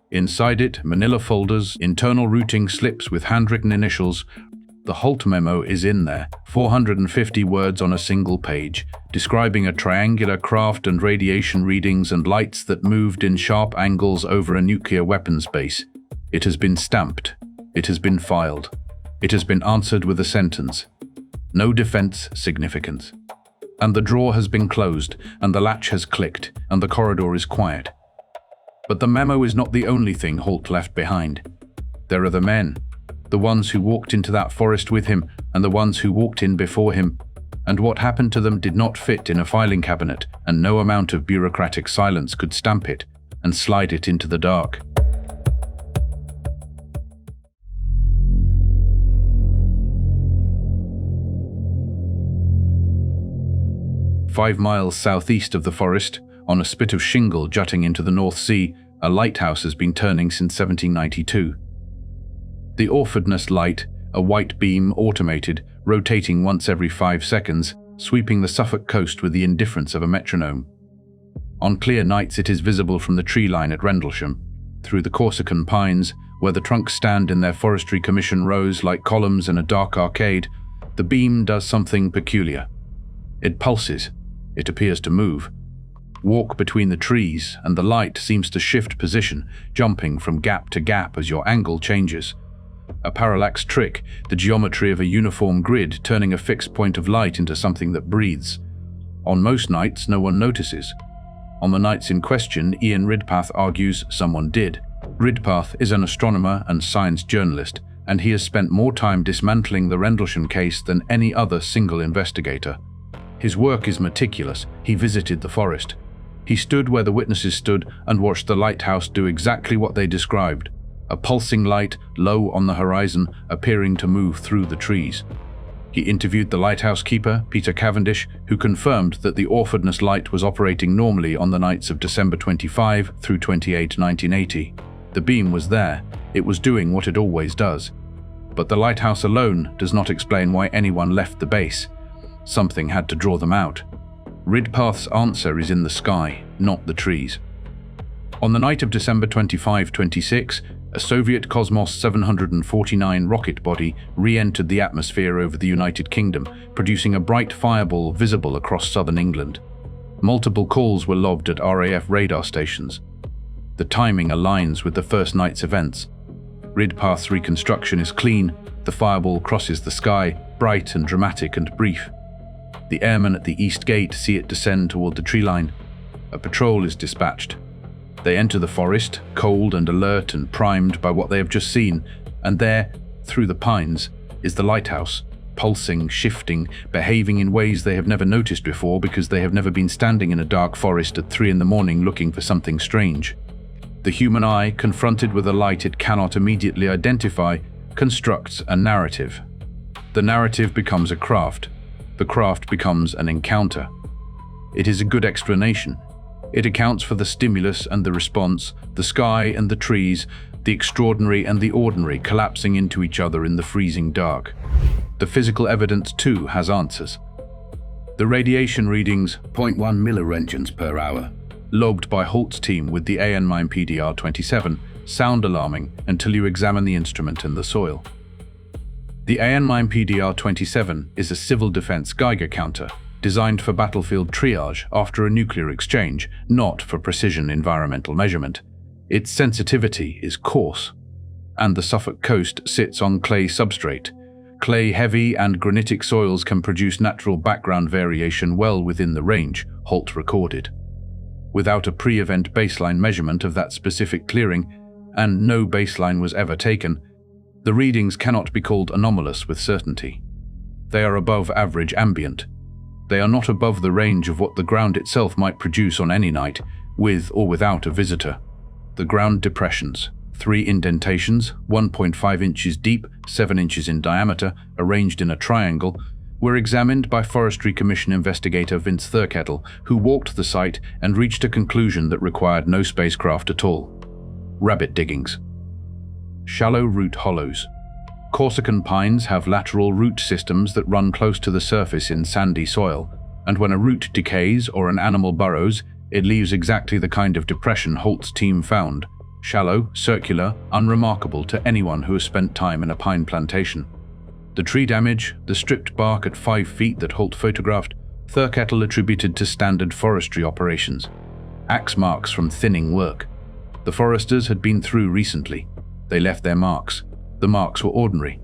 Inside it, manila folders, internal routing slips with handwritten initials. The Holt memo is in there, 450 words on a single page, describing a triangular craft and radiation readings and lights that moved in sharp angles over a nuclear weapons base. It has been stamped. It has been filed. It has been answered with a sentence. No defense significance. And the drawer has been closed, and the latch has clicked, and the corridor is quiet. But the memo is not the only thing Holt left behind. There are the men. The ones who walked into that forest with him, and the ones who walked in before him, and what happened to them did not fit in a filing cabinet, and no amount of bureaucratic silence could stamp it and slide it into the dark. "5 miles southeast of the forest, on a spit of shingle jutting into the North Sea, a lighthouse has been turning since 1792. The Orfordness light, a white beam, automated, rotating once every 5 seconds, sweeping the Suffolk coast with the indifference of a metronome. On clear nights it is visible from the tree line at Rendlesham, through the Corsican pines, where the trunks stand in their forestry commission rows like columns in a dark arcade. The beam does something peculiar. It pulses. It appears to move. Walk between the trees, and the light seems to shift position, jumping from gap to gap as your angle changes. A parallax trick, the geometry of a uniform grid turning a fixed point of light into something that breathes. On most nights, no one notices. On the nights in question, Ian Ridpath argues someone did. Ridpath is an astronomer and science journalist, and he has spent more time dismantling the Rendlesham case than any other single investigator. His work is meticulous. He visited the forest. He stood where the witnesses stood and watched the lighthouse do exactly what they described. A pulsing light, low on the horizon, appearing to move through the trees. He interviewed the lighthouse keeper, Peter Cavendish, who confirmed that the Orfordness light was operating normally on the nights of December 25 through 28, 1980. The beam was there. It was doing what it always does. But the lighthouse alone does not explain why anyone left the base. Something had to draw them out. Ridpath's answer is in the sky, not the trees. On the night of December 25-26, a Soviet Cosmos 749 rocket body re-entered the atmosphere over the United Kingdom, producing a bright fireball visible across southern England. Multiple calls were logged at RAF radar stations. The timing aligns with the first night's events. RIDPath's reconstruction is clean. The fireball crosses the sky, bright and dramatic and brief. The airmen at the east gate see it descend toward the tree line. A patrol is dispatched. They enter the forest, cold and alert and primed by what they have just seen, and there, through the pines, is the lighthouse, pulsing, shifting, behaving in ways they have never noticed before because they have never been standing in a dark forest at 3 in the morning looking for something strange. The human eye, confronted with a light it cannot immediately identify, constructs a narrative. The narrative becomes a craft. The craft becomes an encounter. It is a good explanation. It accounts for the stimulus and the response, the sky and the trees, the extraordinary and the ordinary collapsing into each other in the freezing dark. The physical evidence, too, has answers. The radiation readings, 0.1 milliroentgens per hour, logged by Holt's team with the airman PDR-27, sound alarming until you examine the instrument and the soil. The airman PDR-27 is a civil defense Geiger counter, designed for battlefield triage after a nuclear exchange, not for precision environmental measurement. Its sensitivity is coarse, and the Suffolk coast sits on clay substrate. Clay-heavy and granitic soils can produce natural background variation well within the range, Holt recorded. Without a pre-event baseline measurement of that specific clearing, and no baseline was ever taken, the readings cannot be called anomalous with certainty. They are above average ambient. They are not above the range of what the ground itself might produce on any night, with or without a visitor. The ground depressions, 3 indentations, 1.5 inches deep, 7 inches in diameter, arranged in a triangle, were examined by Forestry Commission investigator Vince Thurkettle, who walked the site and reached a conclusion that required no spacecraft at all. Rabbit diggings. Shallow root hollows. Corsican pines have lateral root systems that run close to the surface in sandy soil, and when a root decays or an animal burrows, it leaves exactly the kind of depression Holt's team found: shallow, circular, unremarkable to anyone who has spent time in a pine plantation. The tree damage, the stripped bark at 5 feet that Holt photographed, Thurkettle attributed to standard forestry operations. Axe marks from thinning work. The foresters had been through recently. They left their marks. The marks were ordinary.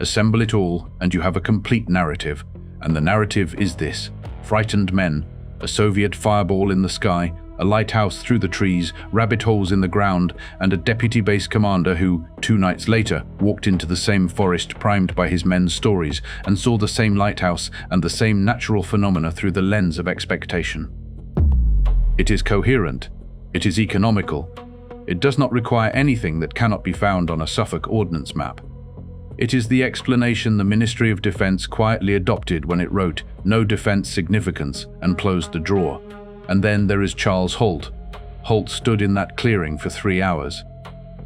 Assemble it all, and you have a complete narrative, and the narrative is this: frightened men, a Soviet fireball in the sky, a lighthouse through the trees, rabbit holes in the ground, and a deputy base commander who, 2 nights later, walked into the same forest primed by his men's stories and saw the same lighthouse and the same natural phenomena through the lens of expectation. It is coherent. It is economical. It does not require anything that cannot be found on a Suffolk ordnance map. It is the explanation the Ministry of Defense quietly adopted when it wrote "No defense significance" and closed the drawer. And then there is Charles Holt. Holt stood in that clearing for 3 hours.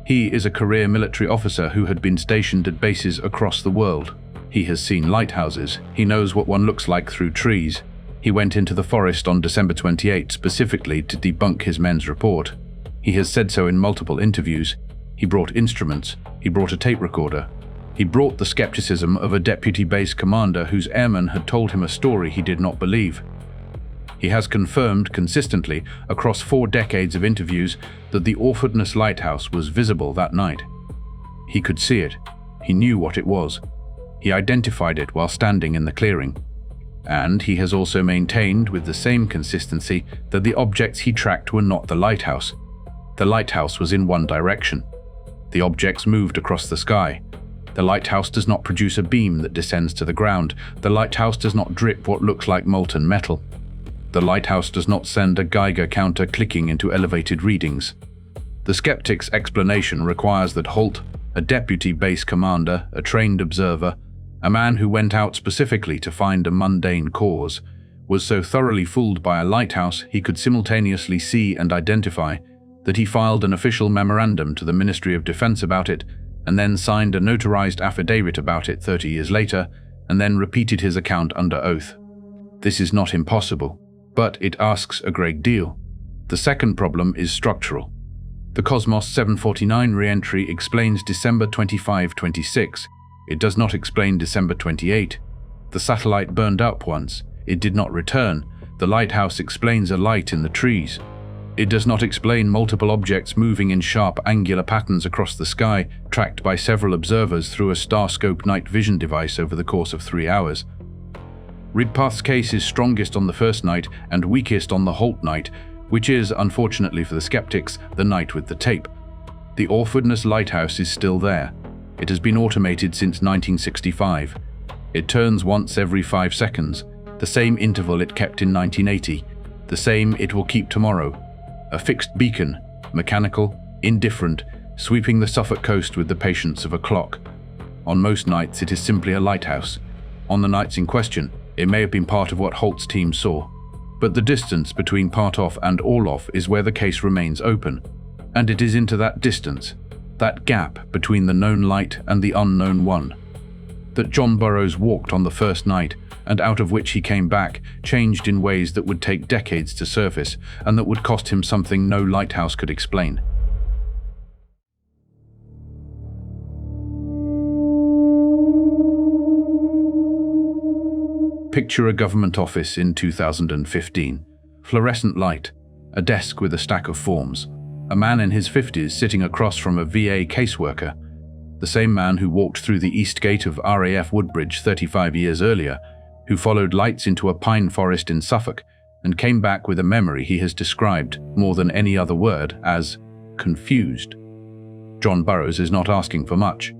He is a career military officer who had been stationed at bases across the world. He has seen lighthouses. He knows what one looks like through trees. He went into the forest on December 28 specifically to debunk his men's report. He has said so in multiple interviews. He brought instruments. He brought a tape recorder. He brought the skepticism of a deputy base commander whose airman had told him a story he did not believe. He has confirmed consistently across 4 decades of interviews that the Orfordness Lighthouse was visible that night. He could see it. He knew what it was. He identified it while standing in the clearing. And he has also maintained with the same consistency that the objects he tracked were not the lighthouse. The lighthouse was in one direction. The objects moved across the sky. The lighthouse does not produce a beam that descends to the ground. The lighthouse does not drip what looks like molten metal. The lighthouse does not send a Geiger counter clicking into elevated readings. The skeptic's explanation requires that Holt, a deputy base commander, a trained observer, a man who went out specifically to find a mundane cause, was so thoroughly fooled by a lighthouse he could simultaneously see and identify that he filed an official memorandum to the Ministry of Defense about it, and then signed a notarized affidavit about it 30 years later, and then repeated his account under oath. This is not impossible, but it asks a great deal. The second problem is structural. The Cosmos 749 re-entry explains December 25-26. It does not explain December 28. The satellite burned up once. It did not return. The Lighthouse explains a light in the trees. It does not explain multiple objects moving in sharp angular patterns across the sky, tracked by several observers through a Starscope night vision device over the course of 3 hours. Ridpath's case is strongest on the first night and weakest on the halt night, which is, unfortunately for the skeptics, the night with the tape. The Orfordness Lighthouse is still there. It has been automated since 1965. It turns once every 5 seconds, the same interval it kept in 1980, the same it will keep tomorrow. A fixed beacon, mechanical, indifferent, sweeping the Suffolk coast with the patience of a clock. On most nights it is simply a lighthouse. On the nights in question, it may have been part of what Holt's team saw. But the distance between part off and all off is where the case remains open. And it is into that distance, that gap between the known light and the unknown one, that John Burroughs walked on the first night, and out of which he came back, changed in ways that would take decades to surface, and that would cost him something no lighthouse could explain. Picture a government office in 2015. Fluorescent light, a desk with a stack of forms, a man in his 50s sitting across from a VA caseworker, the same man who walked through the east gate of RAF Woodbridge 35 years earlier, who followed lights into a pine forest in Suffolk and came back with a memory he has described, more than any other word, as confused. John Burroughs is not asking for much.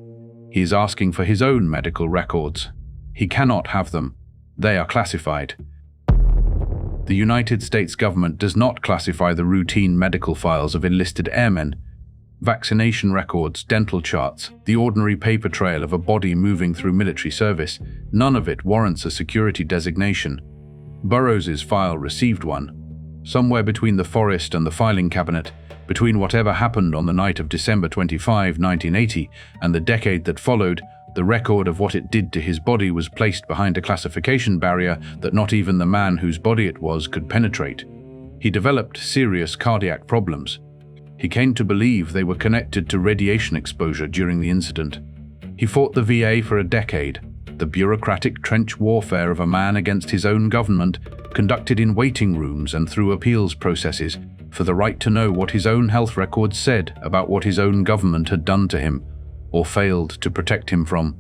He is asking for his own medical records. He cannot have them. They are classified. The United States government does not classify the routine medical files of enlisted airmen. Vaccination records, dental charts, the ordinary paper trail of a body moving through military service, none of it warrants a security designation. Burroughs's file received one. Somewhere between the forest and the filing cabinet, between whatever happened on the night of December 25, 1980, and the decade that followed, the record of what it did to his body was placed behind a classification barrier that not even the man whose body it was could penetrate. He developed serious cardiac problems. He came to believe they were connected to radiation exposure during the incident. He fought the VA for a decade, the bureaucratic trench warfare of a man against his own government, conducted in waiting rooms and through appeals processes, for the right to know what his own health records said about what his own government had done to him, or failed to protect him from.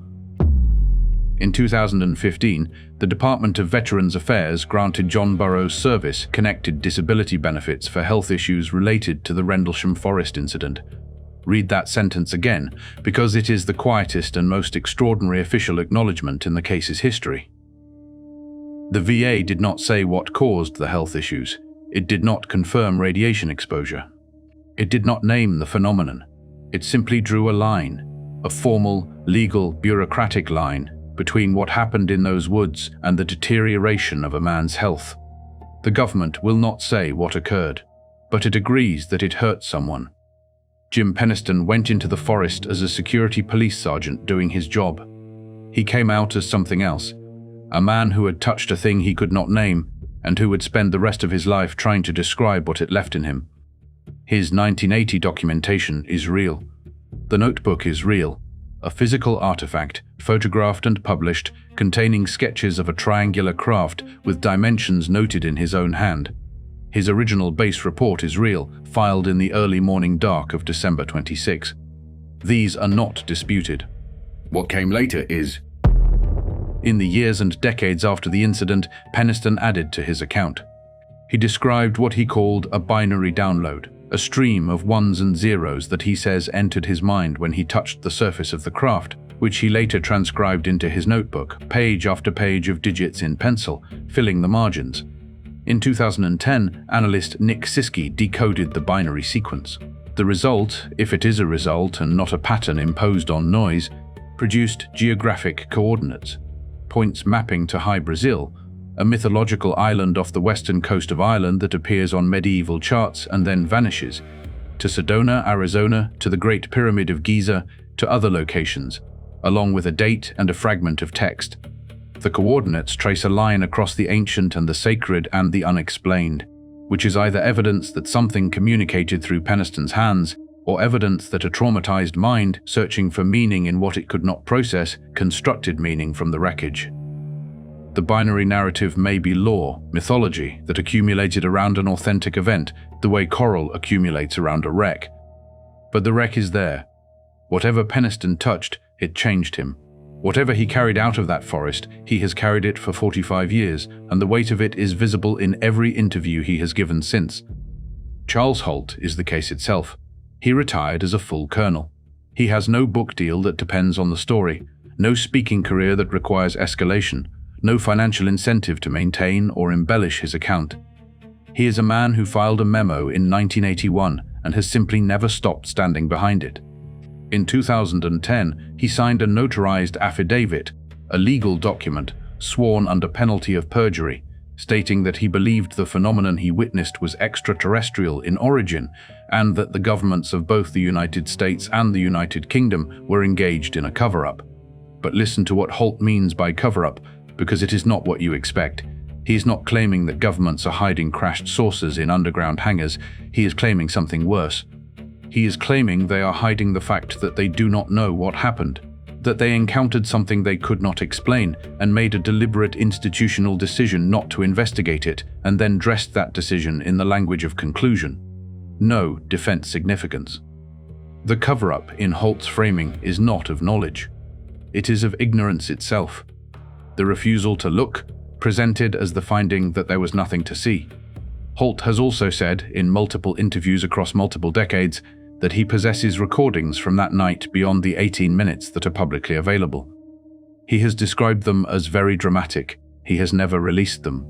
In 2015, the Department of Veterans Affairs granted John Burroughs service-connected disability benefits for health issues related to the Rendlesham forest incident. Read that sentence again, because it is the quietest and most extraordinary official acknowledgement in the case's history. The VA did not say what caused the health issues. It did not confirm radiation exposure. It did not name the phenomenon. It simply drew a line, a formal, legal, bureaucratic line, between what happened in those woods and the deterioration of a man's health. The government will not say what occurred, but it agrees that it hurt someone. Jim Penniston went into the forest as a security police sergeant doing his job. He came out as something else, a man who had touched a thing he could not name and who would spend the rest of his life trying to describe what it left in him. His 1980 documentation is real. The notebook is real, a physical artifact, photographed and published, containing sketches of a triangular craft with dimensions noted in his own hand. His original base report is real, filed in the early morning dark of December 26. These are not disputed. What came later is... In the years and decades after the incident, Penniston added to his account. He described what he called a binary download, a stream of ones and zeros that he says entered his mind when he touched the surface of the craft, which he later transcribed into his notebook, page after page of digits in pencil, filling the margins. In 2010, analyst Nick Siskey decoded the binary sequence. The result, if it is a result and not a pattern imposed on noise, produced geographic coordinates, points mapping to High Brazil, a mythological island off the western coast of Ireland that appears on medieval charts and then vanishes, to Sedona, Arizona, to the Great Pyramid of Giza, to other locations, along with a date and a fragment of text. The coordinates trace a line across the ancient and the sacred and the unexplained, which is either evidence that something communicated through Penniston's hands or evidence that a traumatized mind, searching for meaning in what it could not process, constructed meaning from the wreckage. The binary narrative may be lore, mythology, that accumulated around an authentic event, the way coral accumulates around a wreck. But the wreck is there. Whatever Peniston touched, it changed him. Whatever he carried out of that forest, he has carried it for 45 years, and the weight of it is visible in every interview he has given since. Charles Holt is the case itself. He retired as a full colonel. He has no book deal that depends on the story, no speaking career that requires escalation, no financial incentive to maintain or embellish his account. He is a man who filed a memo in 1981 and has simply never stopped standing behind it. In 2010, he signed a notarized affidavit, a legal document sworn under penalty of perjury, stating that he believed the phenomenon he witnessed was extraterrestrial in origin and that the governments of both the United States and the United Kingdom were engaged in a cover-up. But listen to what Holt means by cover-up, because it is not what you expect. He is not claiming that governments are hiding crashed saucers in underground hangars. He is claiming something worse. He is claiming they are hiding the fact that they do not know what happened, that they encountered something they could not explain and made a deliberate institutional decision not to investigate it, and then dressed that decision in the language of conclusion. No defense significance. The cover-up in Holt's framing is not of knowledge. It is of ignorance itself. The refusal to look, presented as the finding that there was nothing to see. Holt has also said, in multiple interviews across multiple decades, that he possesses recordings from that night beyond the 18 minutes that are publicly available. He has described them as very dramatic. He has never released them.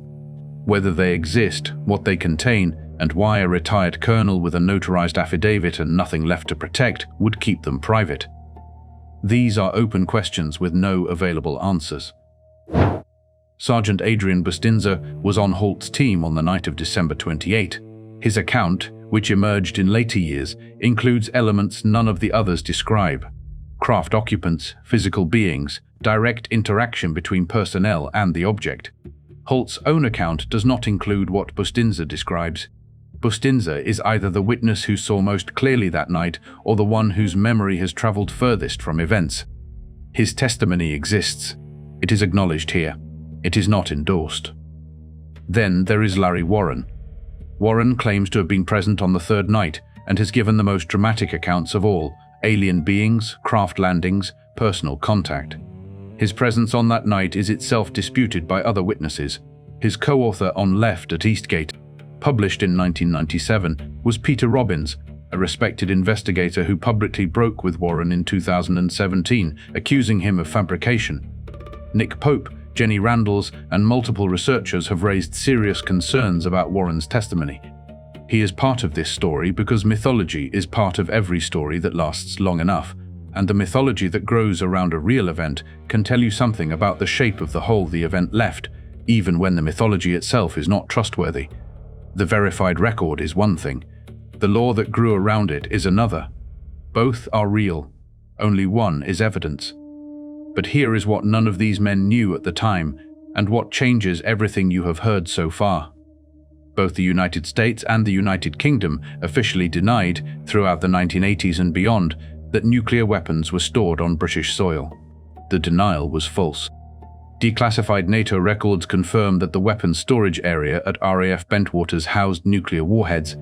Whether they exist, what they contain, and why a retired colonel with a notarized affidavit and nothing left to protect would keep them private. These are open questions with no available answers. Sergeant Adrian Bustinza was on Holt's team on the night of December 28. His account, which emerged in later years, includes elements none of the others describe. Craft occupants, physical beings, direct interaction between personnel and the object. Holt's own account does not include what Bustinza describes. Bustinza is either the witness who saw most clearly that night or the one whose memory has traveled furthest from events. His testimony exists. It is acknowledged here. It is not endorsed. Then there is Larry Warren. Warren claims to have been present on the third night and has given the most dramatic accounts of all: alien beings, craft landings, personal contact. His presence on that night is itself disputed by other witnesses. His co-author on Left at Eastgate, published in 1997, was Peter Robbins, a respected investigator who publicly broke with Warren in 2017, accusing him of fabrication. Nick Pope, Jenny Randles, and multiple researchers have raised serious concerns about Warren's testimony. He is part of this story because mythology is part of every story that lasts long enough, and the mythology that grows around a real event can tell you something about the shape of the hole the event left, even when the mythology itself is not trustworthy. The verified record is one thing. The lore that grew around it is another. Both are real. Only one is evidence. But here is what none of these men knew at the time, and what changes everything you have heard so far. Both the United States and the United Kingdom officially denied, throughout the 1980s and beyond, that nuclear weapons were stored on British soil. The denial was false. Declassified NATO records confirm that the weapons storage area at RAF Bentwaters housed nuclear warheads,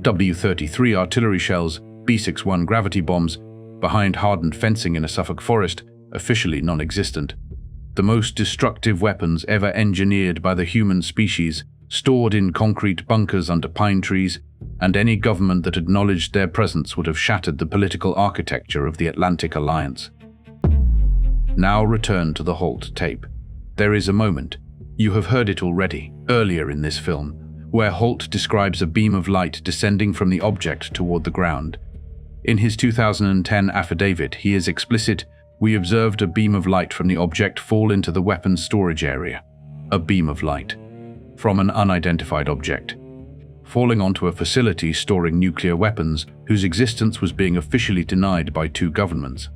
W-33 artillery shells, B-61 gravity bombs, behind hardened fencing in a Suffolk forest, officially non-existent. The most destructive weapons ever engineered by the human species, stored in concrete bunkers under pine trees, and any government that acknowledged their presence would have shattered the political architecture of the Atlantic Alliance. Now return to the Holt tape. There is a moment, you have heard it already, earlier in this film, where Holt describes a beam of light descending from the object toward the ground. In his 2010 affidavit, he is explicit: "We observed a beam of light from the object fall into the weapons storage area." A beam of light. From an unidentified object. Falling onto a facility storing nuclear weapons whose existence was being officially denied by two governments.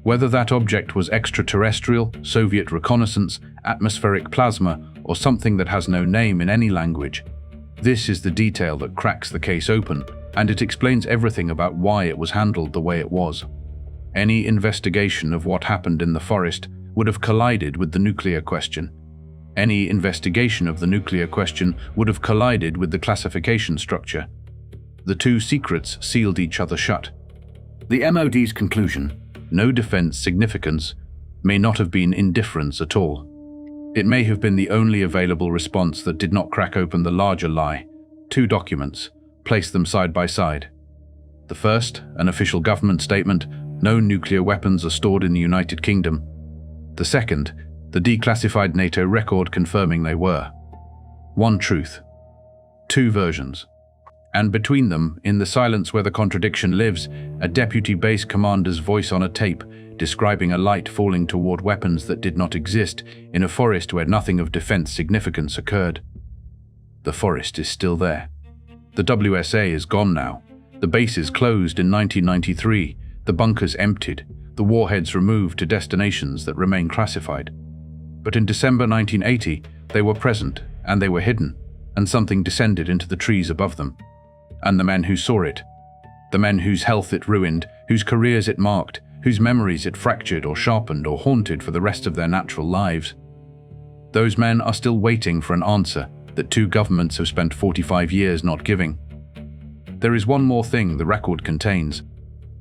Whether that object was extraterrestrial, Soviet reconnaissance, atmospheric plasma, or something that has no name in any language, this is the detail that cracks the case open. And it explains everything about why it was handled the way it was. Any investigation of what happened in the forest would have collided with the nuclear question. Any investigation of the nuclear question would have collided with the classification structure. The two secrets sealed each other shut. The MOD's conclusion, no defense significance, may not have been indifference at all. It may have been the only available response that did not crack open the larger lie. Two documents, place them side by side. The first, an official government statement, no nuclear weapons are stored in the United Kingdom. The second, the declassified NATO record confirming they were. One truth, two versions. And between them, in the silence where the contradiction lives, a deputy base commander's voice on a tape, describing a light falling toward weapons that did not exist in a forest where nothing of defense significance occurred. The forest is still there. The WSA is gone now. The bases closed in 1993, the bunkers emptied, the warheads removed to destinations that remain classified. But in December 1980, they were present, and they were hidden, and something descended into the trees above them. And the men who saw it, the men whose health it ruined, whose careers it marked, whose memories it fractured or sharpened or haunted for the rest of their natural lives. Those men are still waiting for an answer that two governments have spent 45 years not giving. There is one more thing the record contains,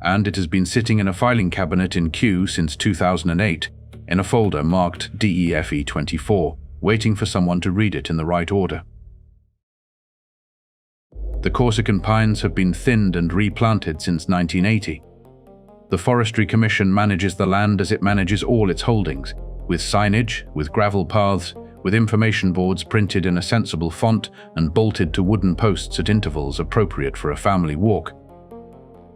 and it has been sitting in a filing cabinet in Kew since 2008, in a folder marked DEFE24, waiting for someone to read it in the right order. The Corsican pines have been thinned and replanted since 1980. The Forestry Commission manages the land as it manages all its holdings, with signage, with gravel paths, with information boards printed in a sensible font and bolted to wooden posts at intervals appropriate for a family walk.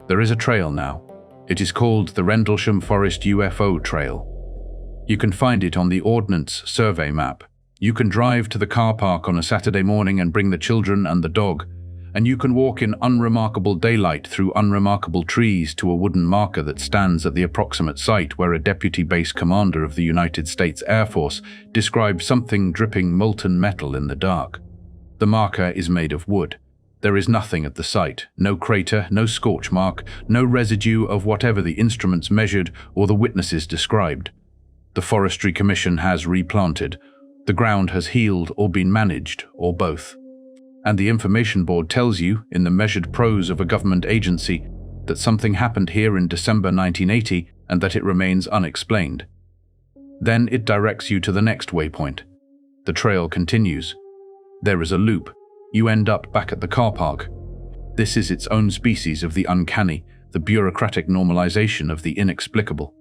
There is a trail now. It is called the Rendlesham Forest UFO Trail. You can find it on the Ordnance Survey map. You can drive to the car park on a Saturday morning and bring the children and the dog, and you can walk in unremarkable daylight through unremarkable trees to a wooden marker that stands at the approximate site where a deputy base commander of the United States Air Force describes something dripping molten metal in the dark. The marker is made of wood. There is nothing at the site, no crater, no scorch mark, no residue of whatever the instruments measured or the witnesses described. The Forestry Commission has replanted. The ground has healed or been managed, or both. And the information board tells you, in the measured prose of a government agency, that something happened here in December 1980 and that it remains unexplained. Then it directs you to the next waypoint. The trail continues. There is a loop. You end up back at the car park. This is its own species of the uncanny, the bureaucratic normalization of the inexplicable.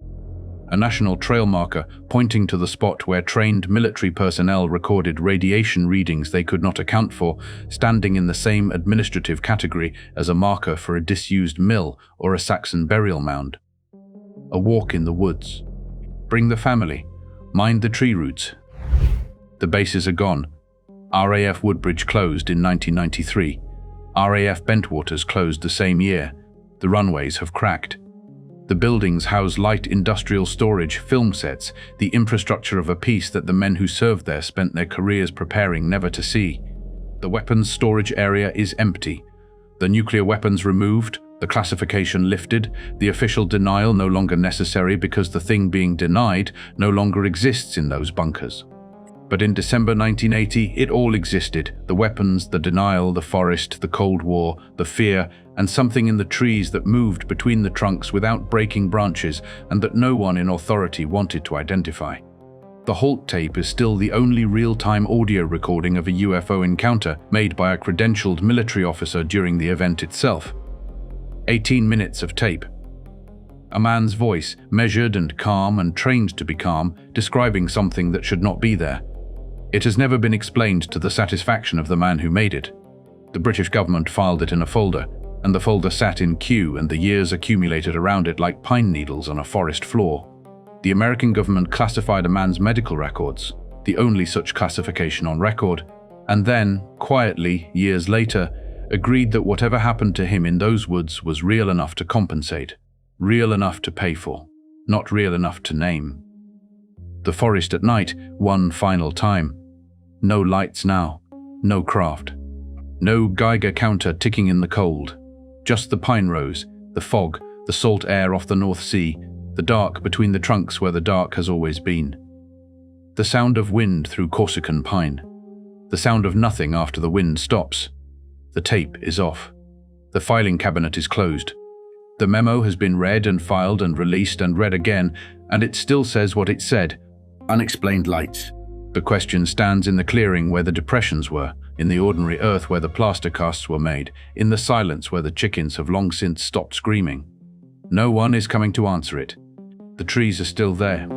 A national trail marker pointing to the spot where trained military personnel recorded radiation readings they could not account for, standing in the same administrative category as a marker for a disused mill or a Saxon burial mound. A walk in the woods. Bring the family. Mind the tree roots. The bases are gone. RAF Woodbridge closed in 1993. RAF Bentwaters closed the same year. The runways have cracked. The buildings house light industrial storage, film sets, the infrastructure of a peace that the men who served there spent their careers preparing never to see. The weapons storage area is empty. The nuclear weapons removed, the classification lifted, the official denial no longer necessary because the thing being denied no longer exists in those bunkers. But in December 1980, it all existed. The weapons, the denial, the forest, the Cold War, the fear, and something in the trees that moved between the trunks without breaking branches and that no one in authority wanted to identify. The Halt tape is still the only real-time audio recording of a UFO encounter made by a credentialed military officer during the event itself. 18 minutes of tape. A man's voice, measured and calm and trained to be calm, describing something that should not be there. It has never been explained to the satisfaction of the man who made it. The British government filed it in a folder, and the folder sat in Kew and the years accumulated around it like pine needles on a forest floor. The American government classified a man's medical records, the only such classification on record, and then, quietly, years later, agreed that whatever happened to him in those woods was real enough to compensate, real enough to pay for, not real enough to name. The forest at night, one final time. No lights now, no craft. No Geiger counter ticking in the cold. Just the pine rows, the fog, the salt air off the North Sea, the dark between the trunks where the dark has always been. The sound of wind through Corsican pine. The sound of nothing after the wind stops. The tape is off. The filing cabinet is closed. The memo has been read and filed and released and read again, and it still says what it said. Unexplained lights. The question stands in the clearing where the depressions were, in the ordinary earth where the plaster casts were made, in the silence where the chickens have long since stopped screaming. No one is coming to answer it. The trees are still there.